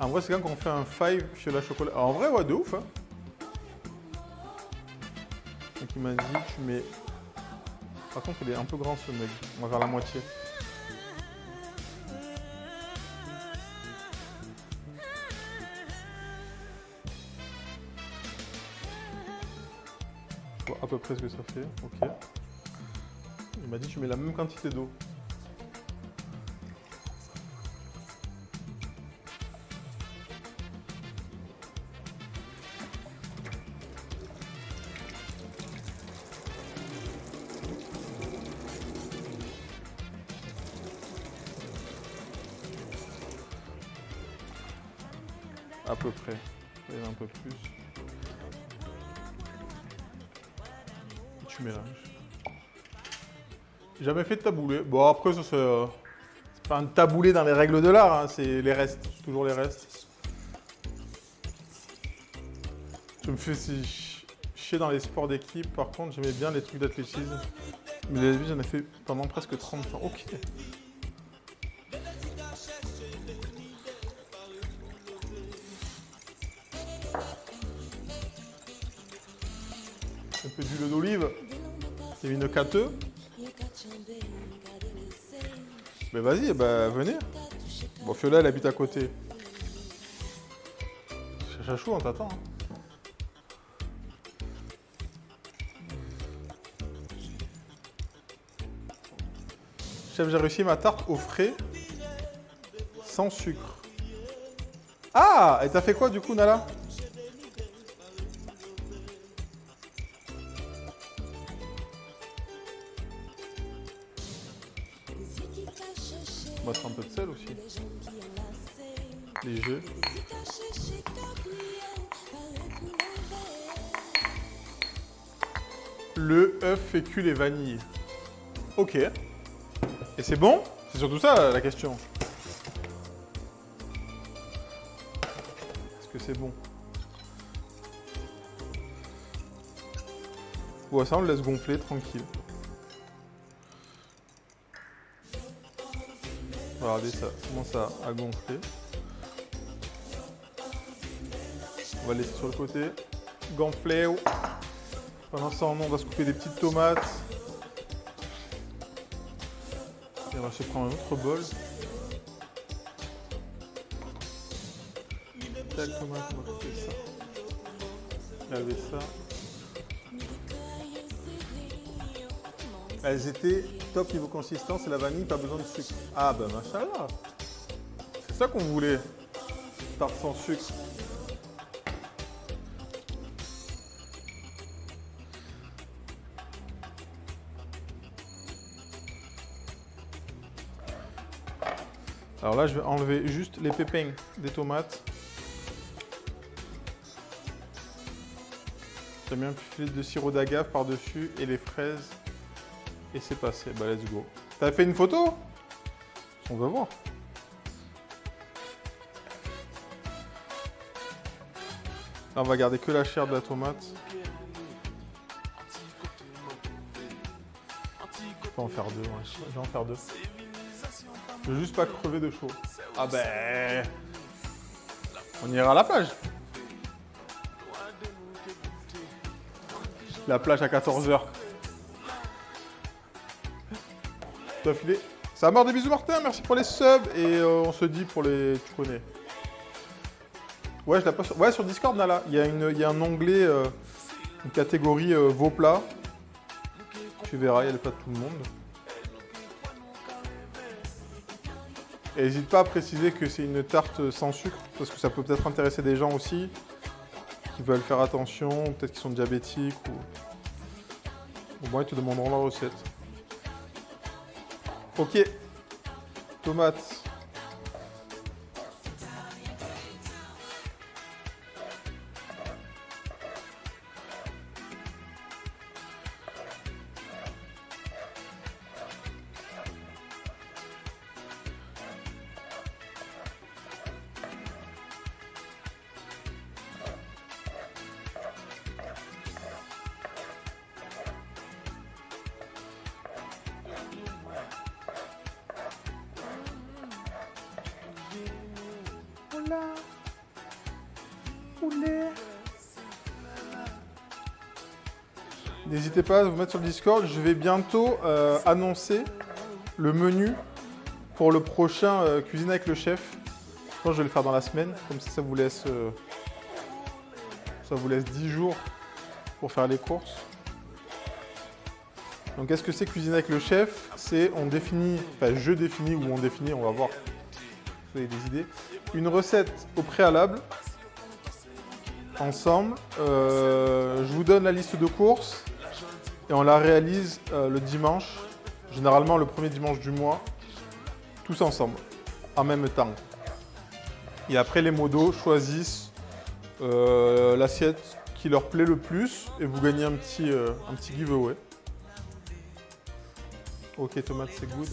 En vrai, c'est quand on fait un 5 chocolat, chocolat. En vrai, ouais, de ouf, hein. Donc il m'a dit, tu mets... Par contre, il est un peu grand ce mug. On va faire la moitié. Je vois à peu près ce que ça fait. Ok. Il m'a dit, tu mets la même quantité d'eau. À peu près. Et un peu plus. Tu mélanges. J'ai jamais fait de taboulé. Bon, après, ça c'est pas un taboulé dans les règles de l'art, hein, c'est les restes. Toujours les restes. Je me fais chier dans les sports d'équipe. Par contre, j'aimais bien les trucs d'athlétisme. Mais les j'en ai fait pendant presque 30 ans. Ok. Un peu d'huile d'olive. Il y a une cateux. Mais vas-y, bah venez. Bon, Fiola, elle habite à côté. Chachachou, on t'attend. Chef, j'ai réussi ma tarte au frais sans sucre. Ah, et t'as fait quoi du coup, Nala? On va mettre un peu de sel aussi. Léger. Le œuf, fécule et vanille. Ok. Et c'est bon? C'est surtout ça la question. Est-ce que c'est bon? Bon, ça on le laisse gonfler tranquille. Regardez, ça commence à gonfler. On va laisser sur le côté. Gonfler. Pendant ce temps, on va se couper des petites tomates. Et on va se prendre un autre bol. Tac, tomate, on va couper ça. Laver ça. Elles étaient top niveau consistance et la vanille, pas besoin de sucre. Ah bah machallah. C'est ça qu'on voulait. Tarte sans sucre. Alors là, je vais enlever juste les pépins des tomates. J'ai mis un petit filet de sirop d'agave par-dessus et les fraises. Et c'est passé. Bah, let's go. T'as fait une photo? On va voir. Là, on va garder que la chair de la tomate. Je peux en faire deux. Ouais. Je vais en faire deux. Je veux juste pas crever de chaud. Ah ben... On ira à la plage. La plage à 14h. T'as filé. Ça va mort, des bisous Martin, merci pour les subs. Et on se dit pour les... Tu connais. Ouais, je la poste. Ouais, sur Discord, Nala. Il y a un onglet, une catégorie vos plats. Tu verras, il y a les plats de tout le monde. Et n'hésite pas à préciser que c'est une tarte sans sucre, parce que ça peut peut-être intéresser des gens aussi qui veulent faire attention, peut-être qu'ils sont diabétiques ou... Au moins, ils te demanderont la recette. Ok. Tomates. N'hésitez pas à vous mettre sur le Discord. Je vais bientôt annoncer le menu pour le prochain Cuisine avec le chef. Je pense que je vais le faire dans la semaine. Comme ça, ça vous laisse 10 jours pour faire les courses. Donc, qu'est-ce que c'est Cuisine avec le chef? C'est on définit, enfin je définis ou on définit, on va voir. Vous avez des idées. Une recette au préalable. Ensemble. Je vous donne la liste de courses. Et on la réalise le dimanche, généralement le premier dimanche du mois, tous ensemble, en même temps. Et après, les modos choisissent l'assiette qui leur plaît le plus et vous gagnez un petit giveaway. Ok, tomate, c'est good.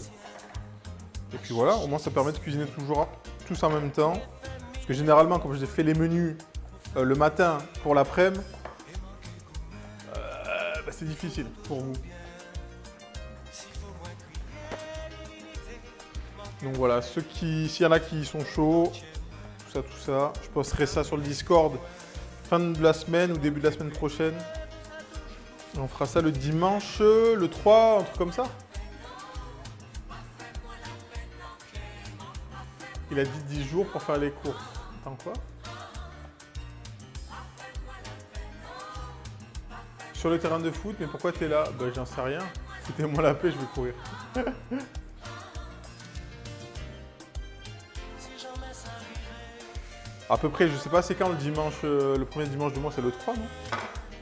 Et puis voilà, au moins ça permet de cuisiner toujours tous en même temps. Parce que généralement, comme j'ai fait les menus le matin pour l'après-midi, c'est difficile pour vous. Donc voilà, s'il y en a qui sont chauds, tout ça, je posterai ça sur le Discord fin de la semaine ou début de la semaine prochaine. Et on fera ça le dimanche, le 3, un truc comme ça. Il a dit 10 jours pour faire les courses. Attends, quoi? Sur le terrain de foot, mais pourquoi t'es là? Bah j'en sais rien. Foutez-moi la paix, je vais courir. À peu près, je sais pas c'est quand le dimanche, le premier dimanche du mois, c'est le 3, non?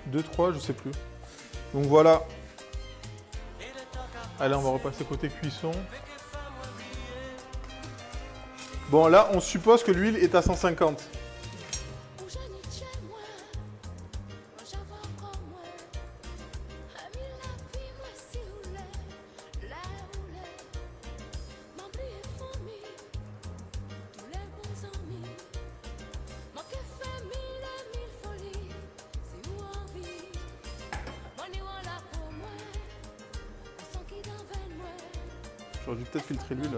2, 3, je sais plus. Donc voilà. Allez, on va repasser côté cuisson. Bon là, on suppose que l'huile est à 150. J'aurais dû peut-être filtrer l'huile.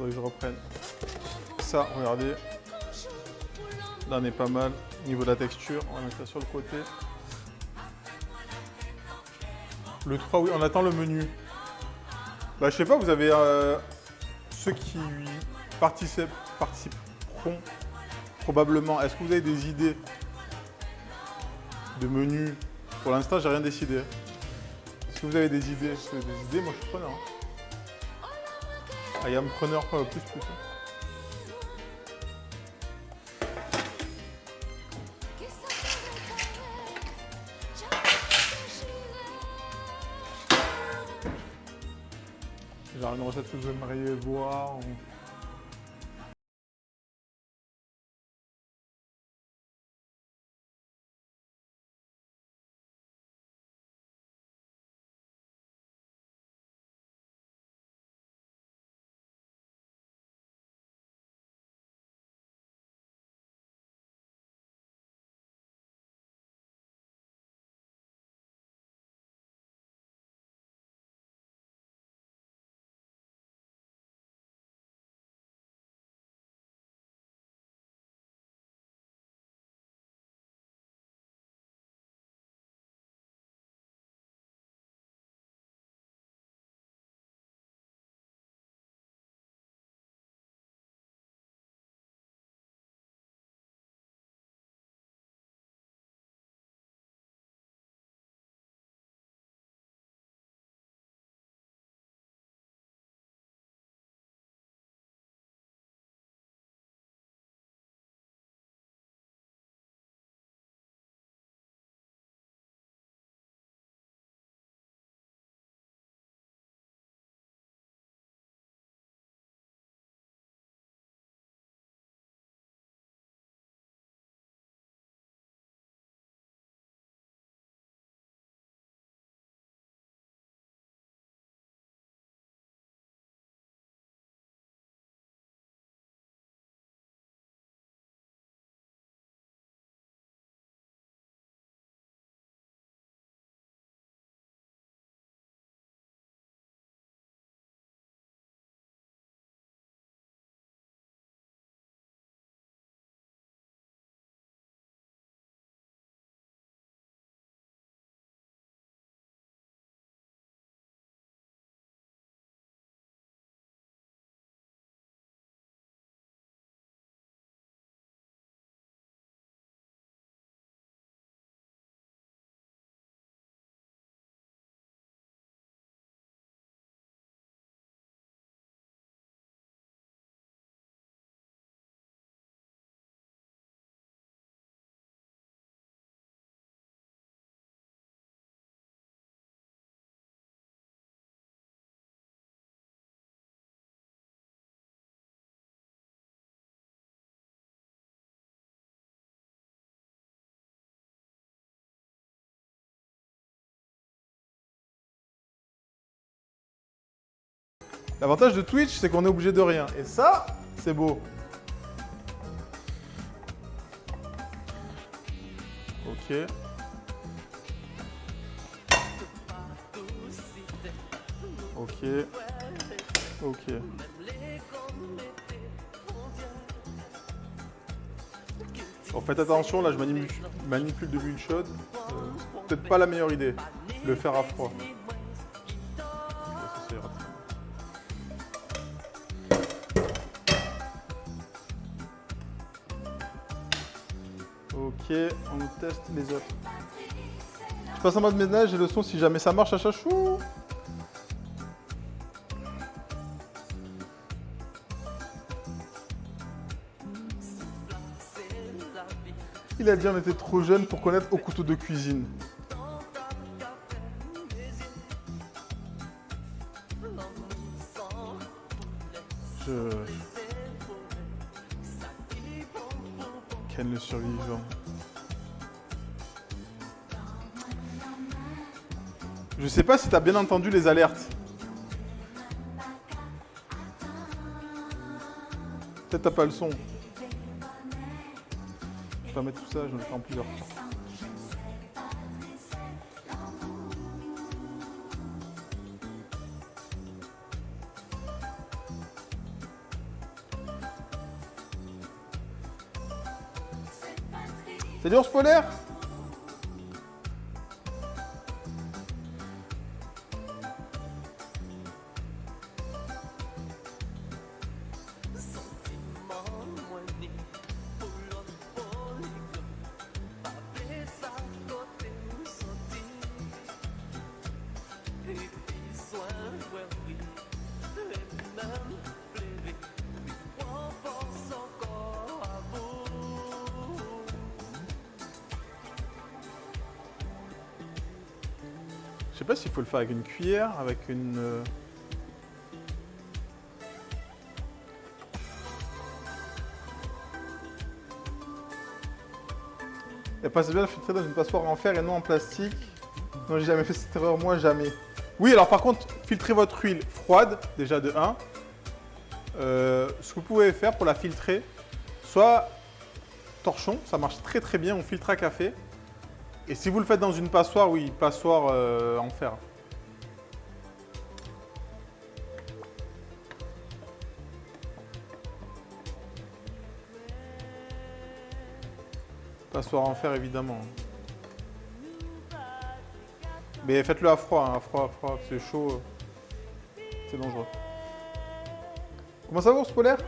Faudrait que je reprenne. Ça, regardez. Là, on est pas mal. Au niveau de la texture, on va mettre ça sur le côté. Le 3, oui, on attend le menu. Bah, je sais pas, vous avez ceux qui participeront probablement. Est-ce que vous avez des idées de menu? Pour l'instant, j'ai rien décidé. Est-ce que vous avez des idées? Si vous avez des idées, moi je suis preneur. I am preneur plus. Genre une recette que vous aimeriez voir ou... L'avantage de Twitch, c'est qu'on est obligé de rien. Et ça, c'est beau. Ok. Ok. Ok. Bon, faites attention, là je manipule de l'huile chaude. Peut-être pas la meilleure idée. Le faire à froid. Ça ira. Ok, on teste les autres. Je passe en mode ménage et le son si jamais ça marche à chachou. Il a dit on était trop jeune pour connaître au couteau de cuisine. Ken le survivant. Je sais pas si t'as bien entendu les alertes. Peut-être t'as pas le son. Je vais mettre tout ça, je vais le faire en plusieurs fois. Salut ours polaire. Je sais pas s'il faut le faire avec une cuillère, avec une... Elle passe bien à filtrer dans une passoire en fer et non en plastique. Non, j'ai jamais fait cette erreur, moi jamais. Oui, alors par contre, filtrez votre huile froide, déjà de 1. Ce que vous pouvez faire pour la filtrer, soit torchon, ça marche très très bien, on filtre à café. Et si vous le faites dans une passoire, oui, passoire en fer. Passoire en fer, évidemment. Mais faites-le à froid, hein, à froid, c'est chaud. C'est dangereux. Comment ça va, ours polaire?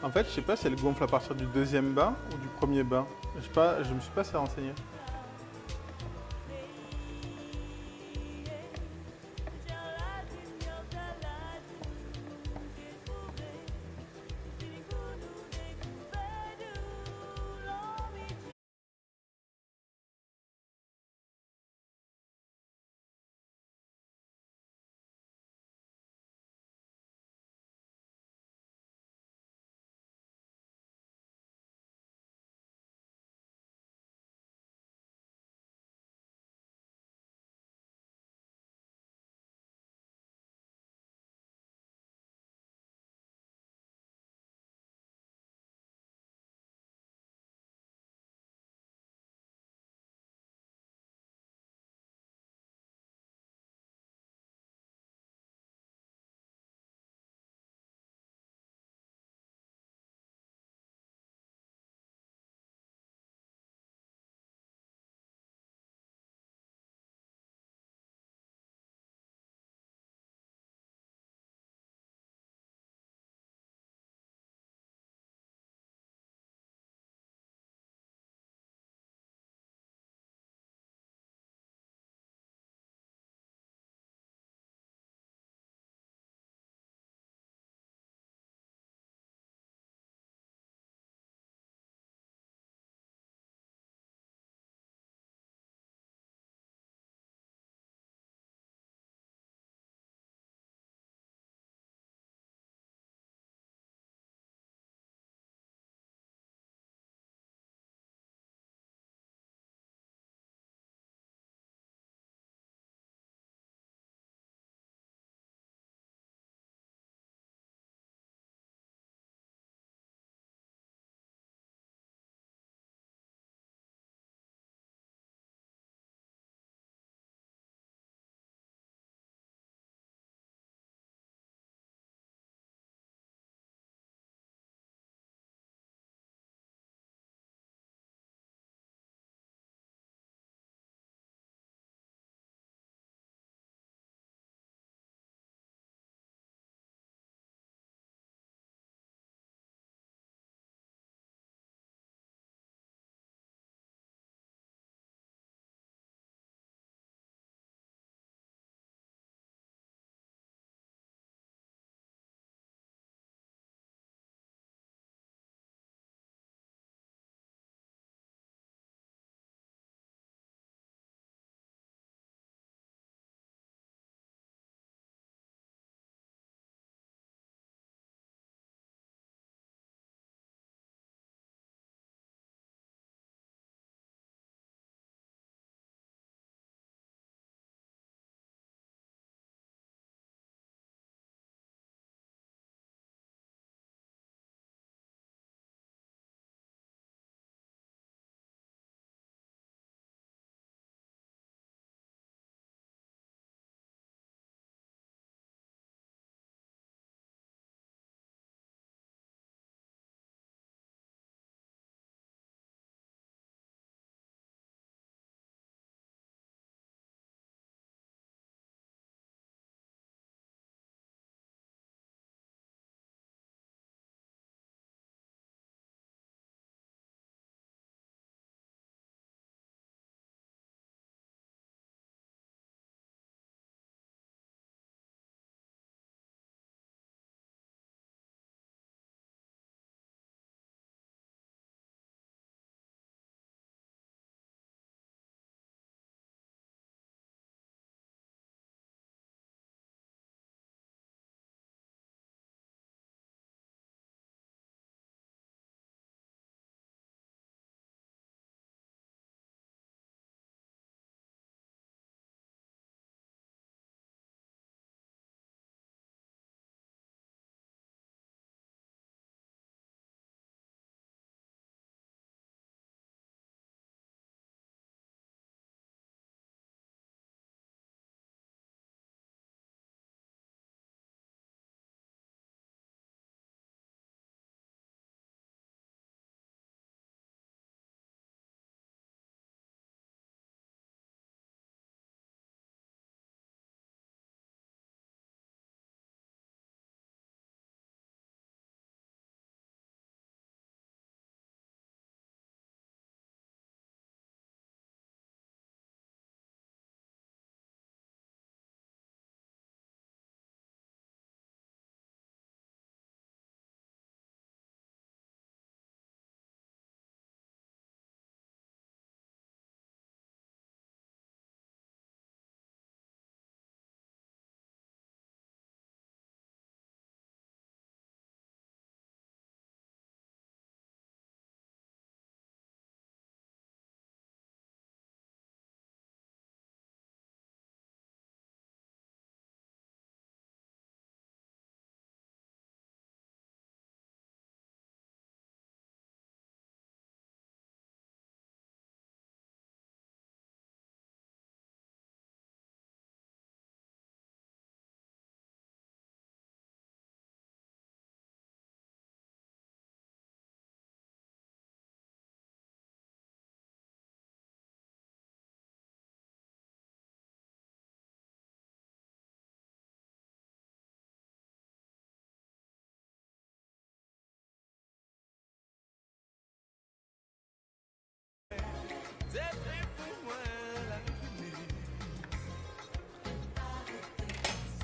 En fait, je sais pas si elle gonfle à partir du deuxième bain ou du premier bain. Je sais pas, je me suis pas assez renseigné.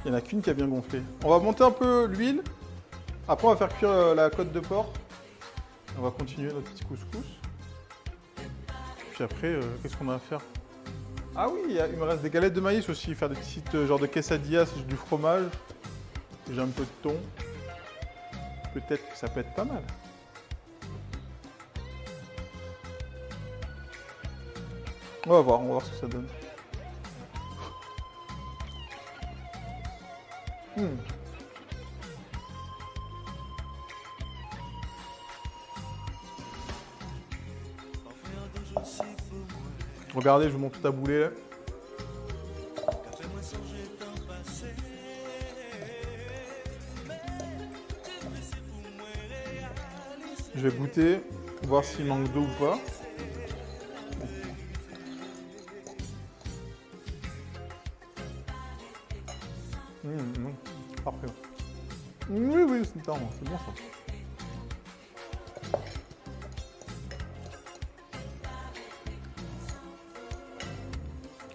Il n'y en a qu'une qui a bien gonflé. On va monter un peu l'huile. Après, on va faire cuire la côte de porc. On va continuer notre petit couscous. Puis après, qu'est-ce qu'on a à faire? Ah oui, il me reste des galettes de maïs aussi. Faire des petites genre de quesadillas, si j'ai du fromage. J'ai un peu de thon. Peut-être que ça peut être pas mal. On va voir ce que ça donne. Regardez, je vous montre tout taboulé là. Je vais goûter, voir s'il manque d'eau ou pas. Non, parfait. Oui, c'est bon ça.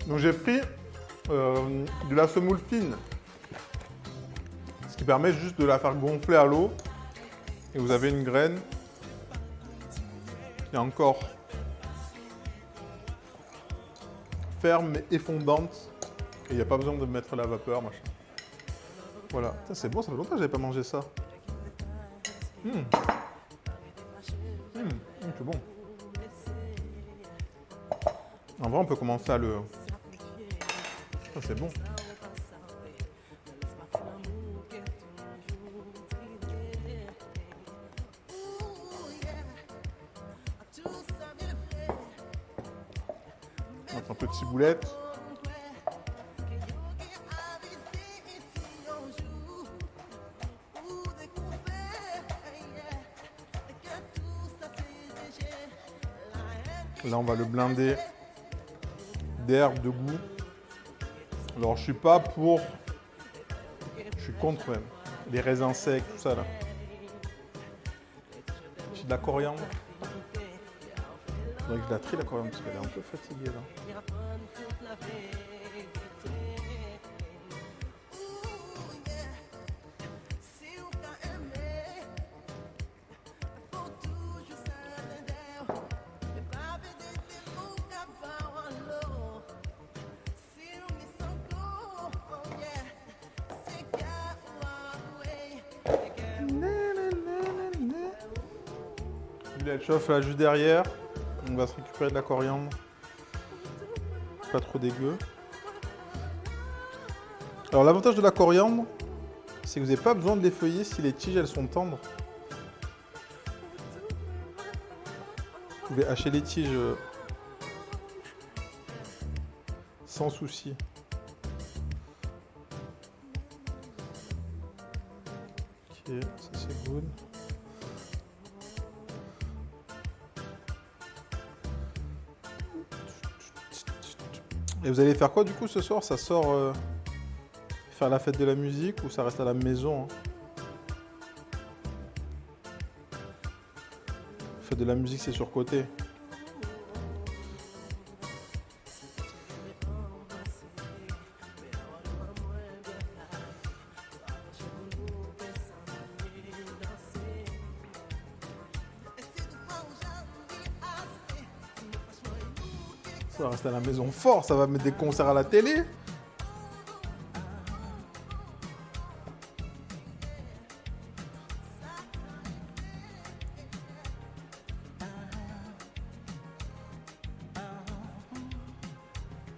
Donc j'ai pris de la semoule fine, ce qui permet juste de la faire gonfler à l'eau. Et vous avez une graine qui est encore ferme et fondante. Et il n'y a pas besoin de mettre la vapeur, machin. Voilà, c'est bon, ça fait longtemps que j'avais pas mangé ça. C'est bon. En vrai, on peut commencer à le... Ça, c'est bon. On va mettre un peu de ciboulette. Là, on va le blinder d'herbes, de goût. Alors, je suis pas pour... Je suis contre même. Les raisins secs, tout ça, là. J'ai de la coriandre. Faudrait que je la trie, la coriandre, parce qu'elle est un peu fatiguée, là. Elle chauffe là juste derrière. On va se récupérer de la coriandre. Pas trop dégueu. Alors l'avantage de la coriandre, c'est que vous n'avez pas besoin de l'effeuiller si les tiges elles sont tendres. Vous pouvez hacher les tiges sans souci. Ok, ça c'est good. Et vous allez faire quoi du coup ce soir? Ça sort faire la fête de la musique ou ça reste à la maison, hein? Fête de la musique c'est surcoté. Ça va rester à la maison fort, ça va mettre des concerts à la télé.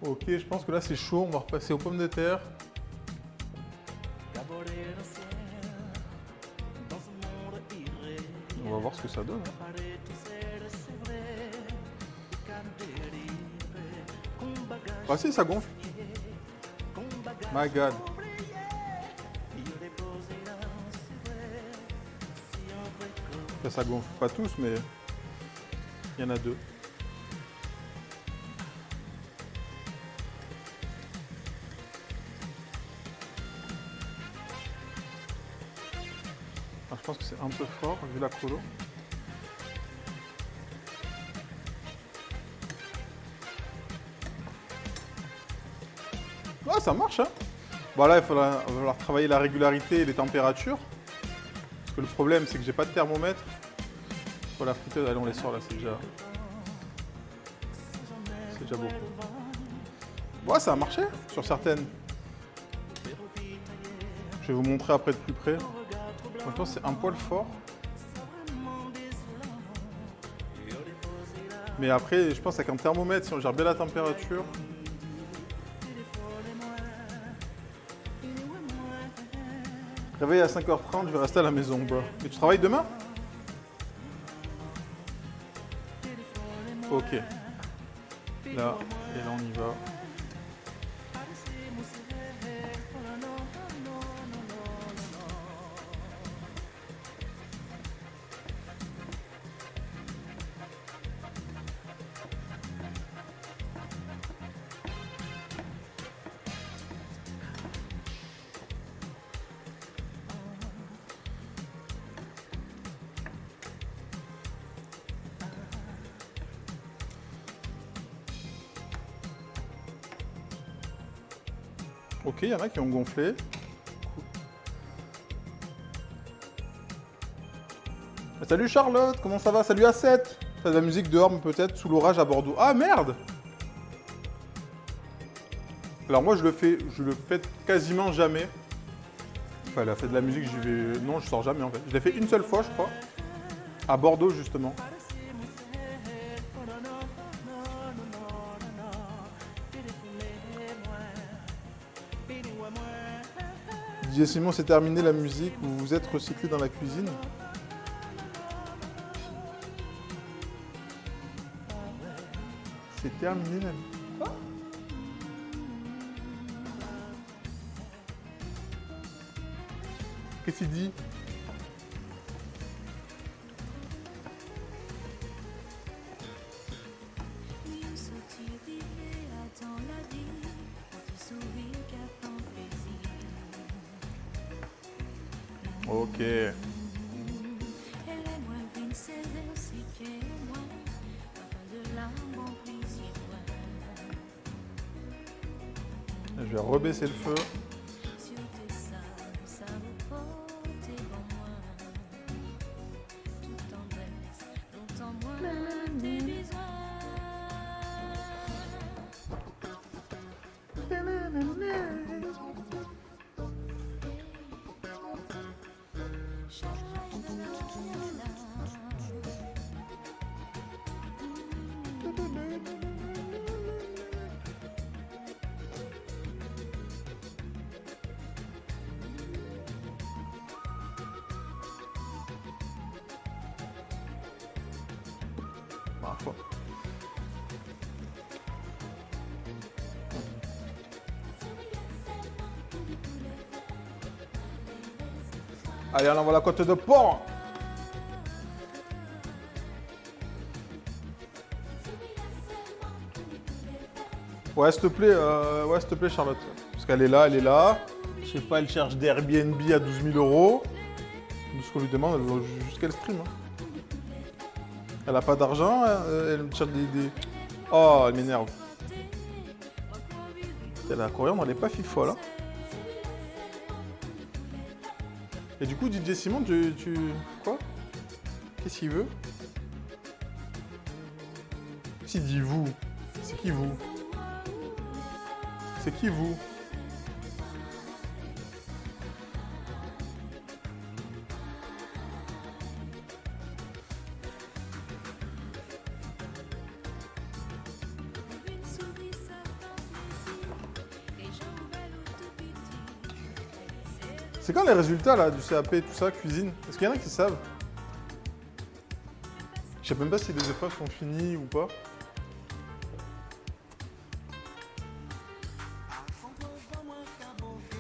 Ok, je pense que là c'est chaud, on va repasser aux pommes de terre. On va voir ce que ça donne, hein. Ah si, ça gonfle. My God. Enfin, ça gonfle pas tous, mais il y en a deux. Ah, je pense que c'est un peu fort vu la colo. Ah, ça marche, hein. Bon là, il va falloir travailler la régularité et les températures. Parce que le problème, c'est que j'ai pas de thermomètre. Pour la friteuse, allez, on les sort là, c'est déjà beaucoup. Ouais, ça a marché sur certaines. Je vais vous montrer après de plus près. Franchement, c'est un poil fort. Mais après, je pense qu'avec un thermomètre, si on gère bien la température. Réveil à 5h30, je vais rester à la maison, bro. Et tu travailles demain? Ok. Là, et là on y va. Ok, il y en a qui ont gonflé. Salut Charlotte, comment ça va? Salut A7. Fait de la musique dehors, mais peut-être sous l'orage à Bordeaux. Ah merde! Alors moi je le fais quasiment jamais. Enfin, elle a fait de la musique, j'y vais. Non, je sors jamais en fait. Je l'ai fait une seule fois, je crois. À Bordeaux justement. DJ Simon, c'est terminé la musique, vous vous êtes recyclé dans la cuisine. C'est terminé la musique. Quoi? Qu'est-ce qu'il dit? Ok. Je vais rebaisser le feu. Parfois. Allez, on envoie la côte de porc. Ouais, s'il te plaît, Charlotte. Parce qu'elle est là, elle est là. Je sais pas, elle cherche des Airbnb à 12 000 €. Tout ce qu'on lui demande, elle veut juste qu'elle stream. Hein. Elle a pas d'argent, elle me cherche des... Oh, elle m'énerve. La coriandre, elle est pas fifolle. Hein. Et du coup, DJ Simon, tu... Quoi? Qu'est-ce qu'il veut? S'il dit vous, c'est qui vous? C'est qui vous? C'est quand les résultats là du CAP, tout ça, cuisine? Est-ce qu'il y en a qui savent? Je sais même pas si les épreuves sont finies ou pas.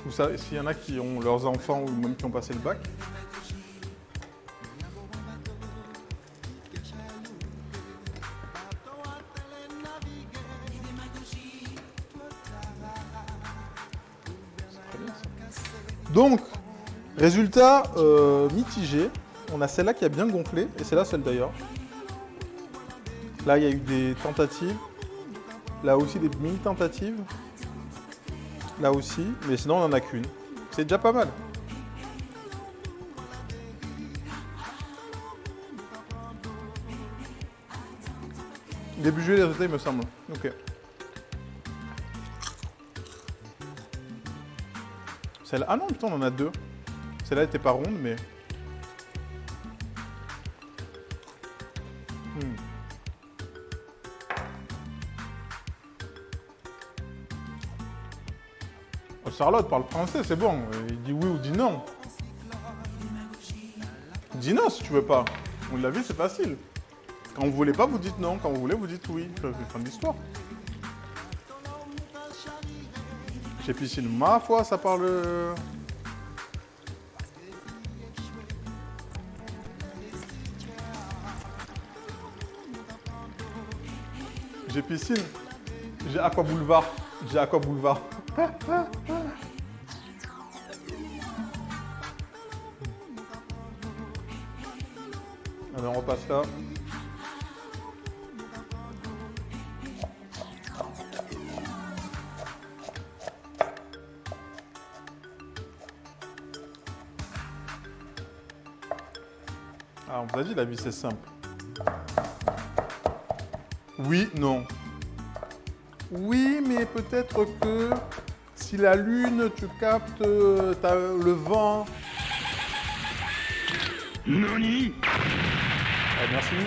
Ou ça, s'il y en a qui ont leurs enfants ou même qui ont passé le bac. Donc, résultat mitigé. On a celle-là qui a bien gonflé, et c'est la seule d'ailleurs. Là, il y a eu des tentatives. Là aussi, des mini-tentatives. Là aussi, mais sinon on en a qu'une. C'est déjà pas mal. Début juillet, les résultats, il me semble. Ok. Celle-là... Ah non, putain, on en a deux. Celle-là était pas ronde, mais... Oh, Charlotte parle français, c'est bon. Il dit oui ou dit non. Dis non si tu veux pas. On l'a vu, c'est facile. Quand vous voulez pas, vous dites non. Quand vous voulez, vous dites oui. C'est fin de l'histoire. Chez Piscine, ma foi, ça parle... J'ai Piscine. J'ai Aqua Boulevard. J'ai Aqua Boulevard. Alors on repasse là. Ah, on vous a dit la vie c'est simple. Oui, non. Oui, mais peut-être que si la lune, tu captes le vent. Nani? Ah, merci.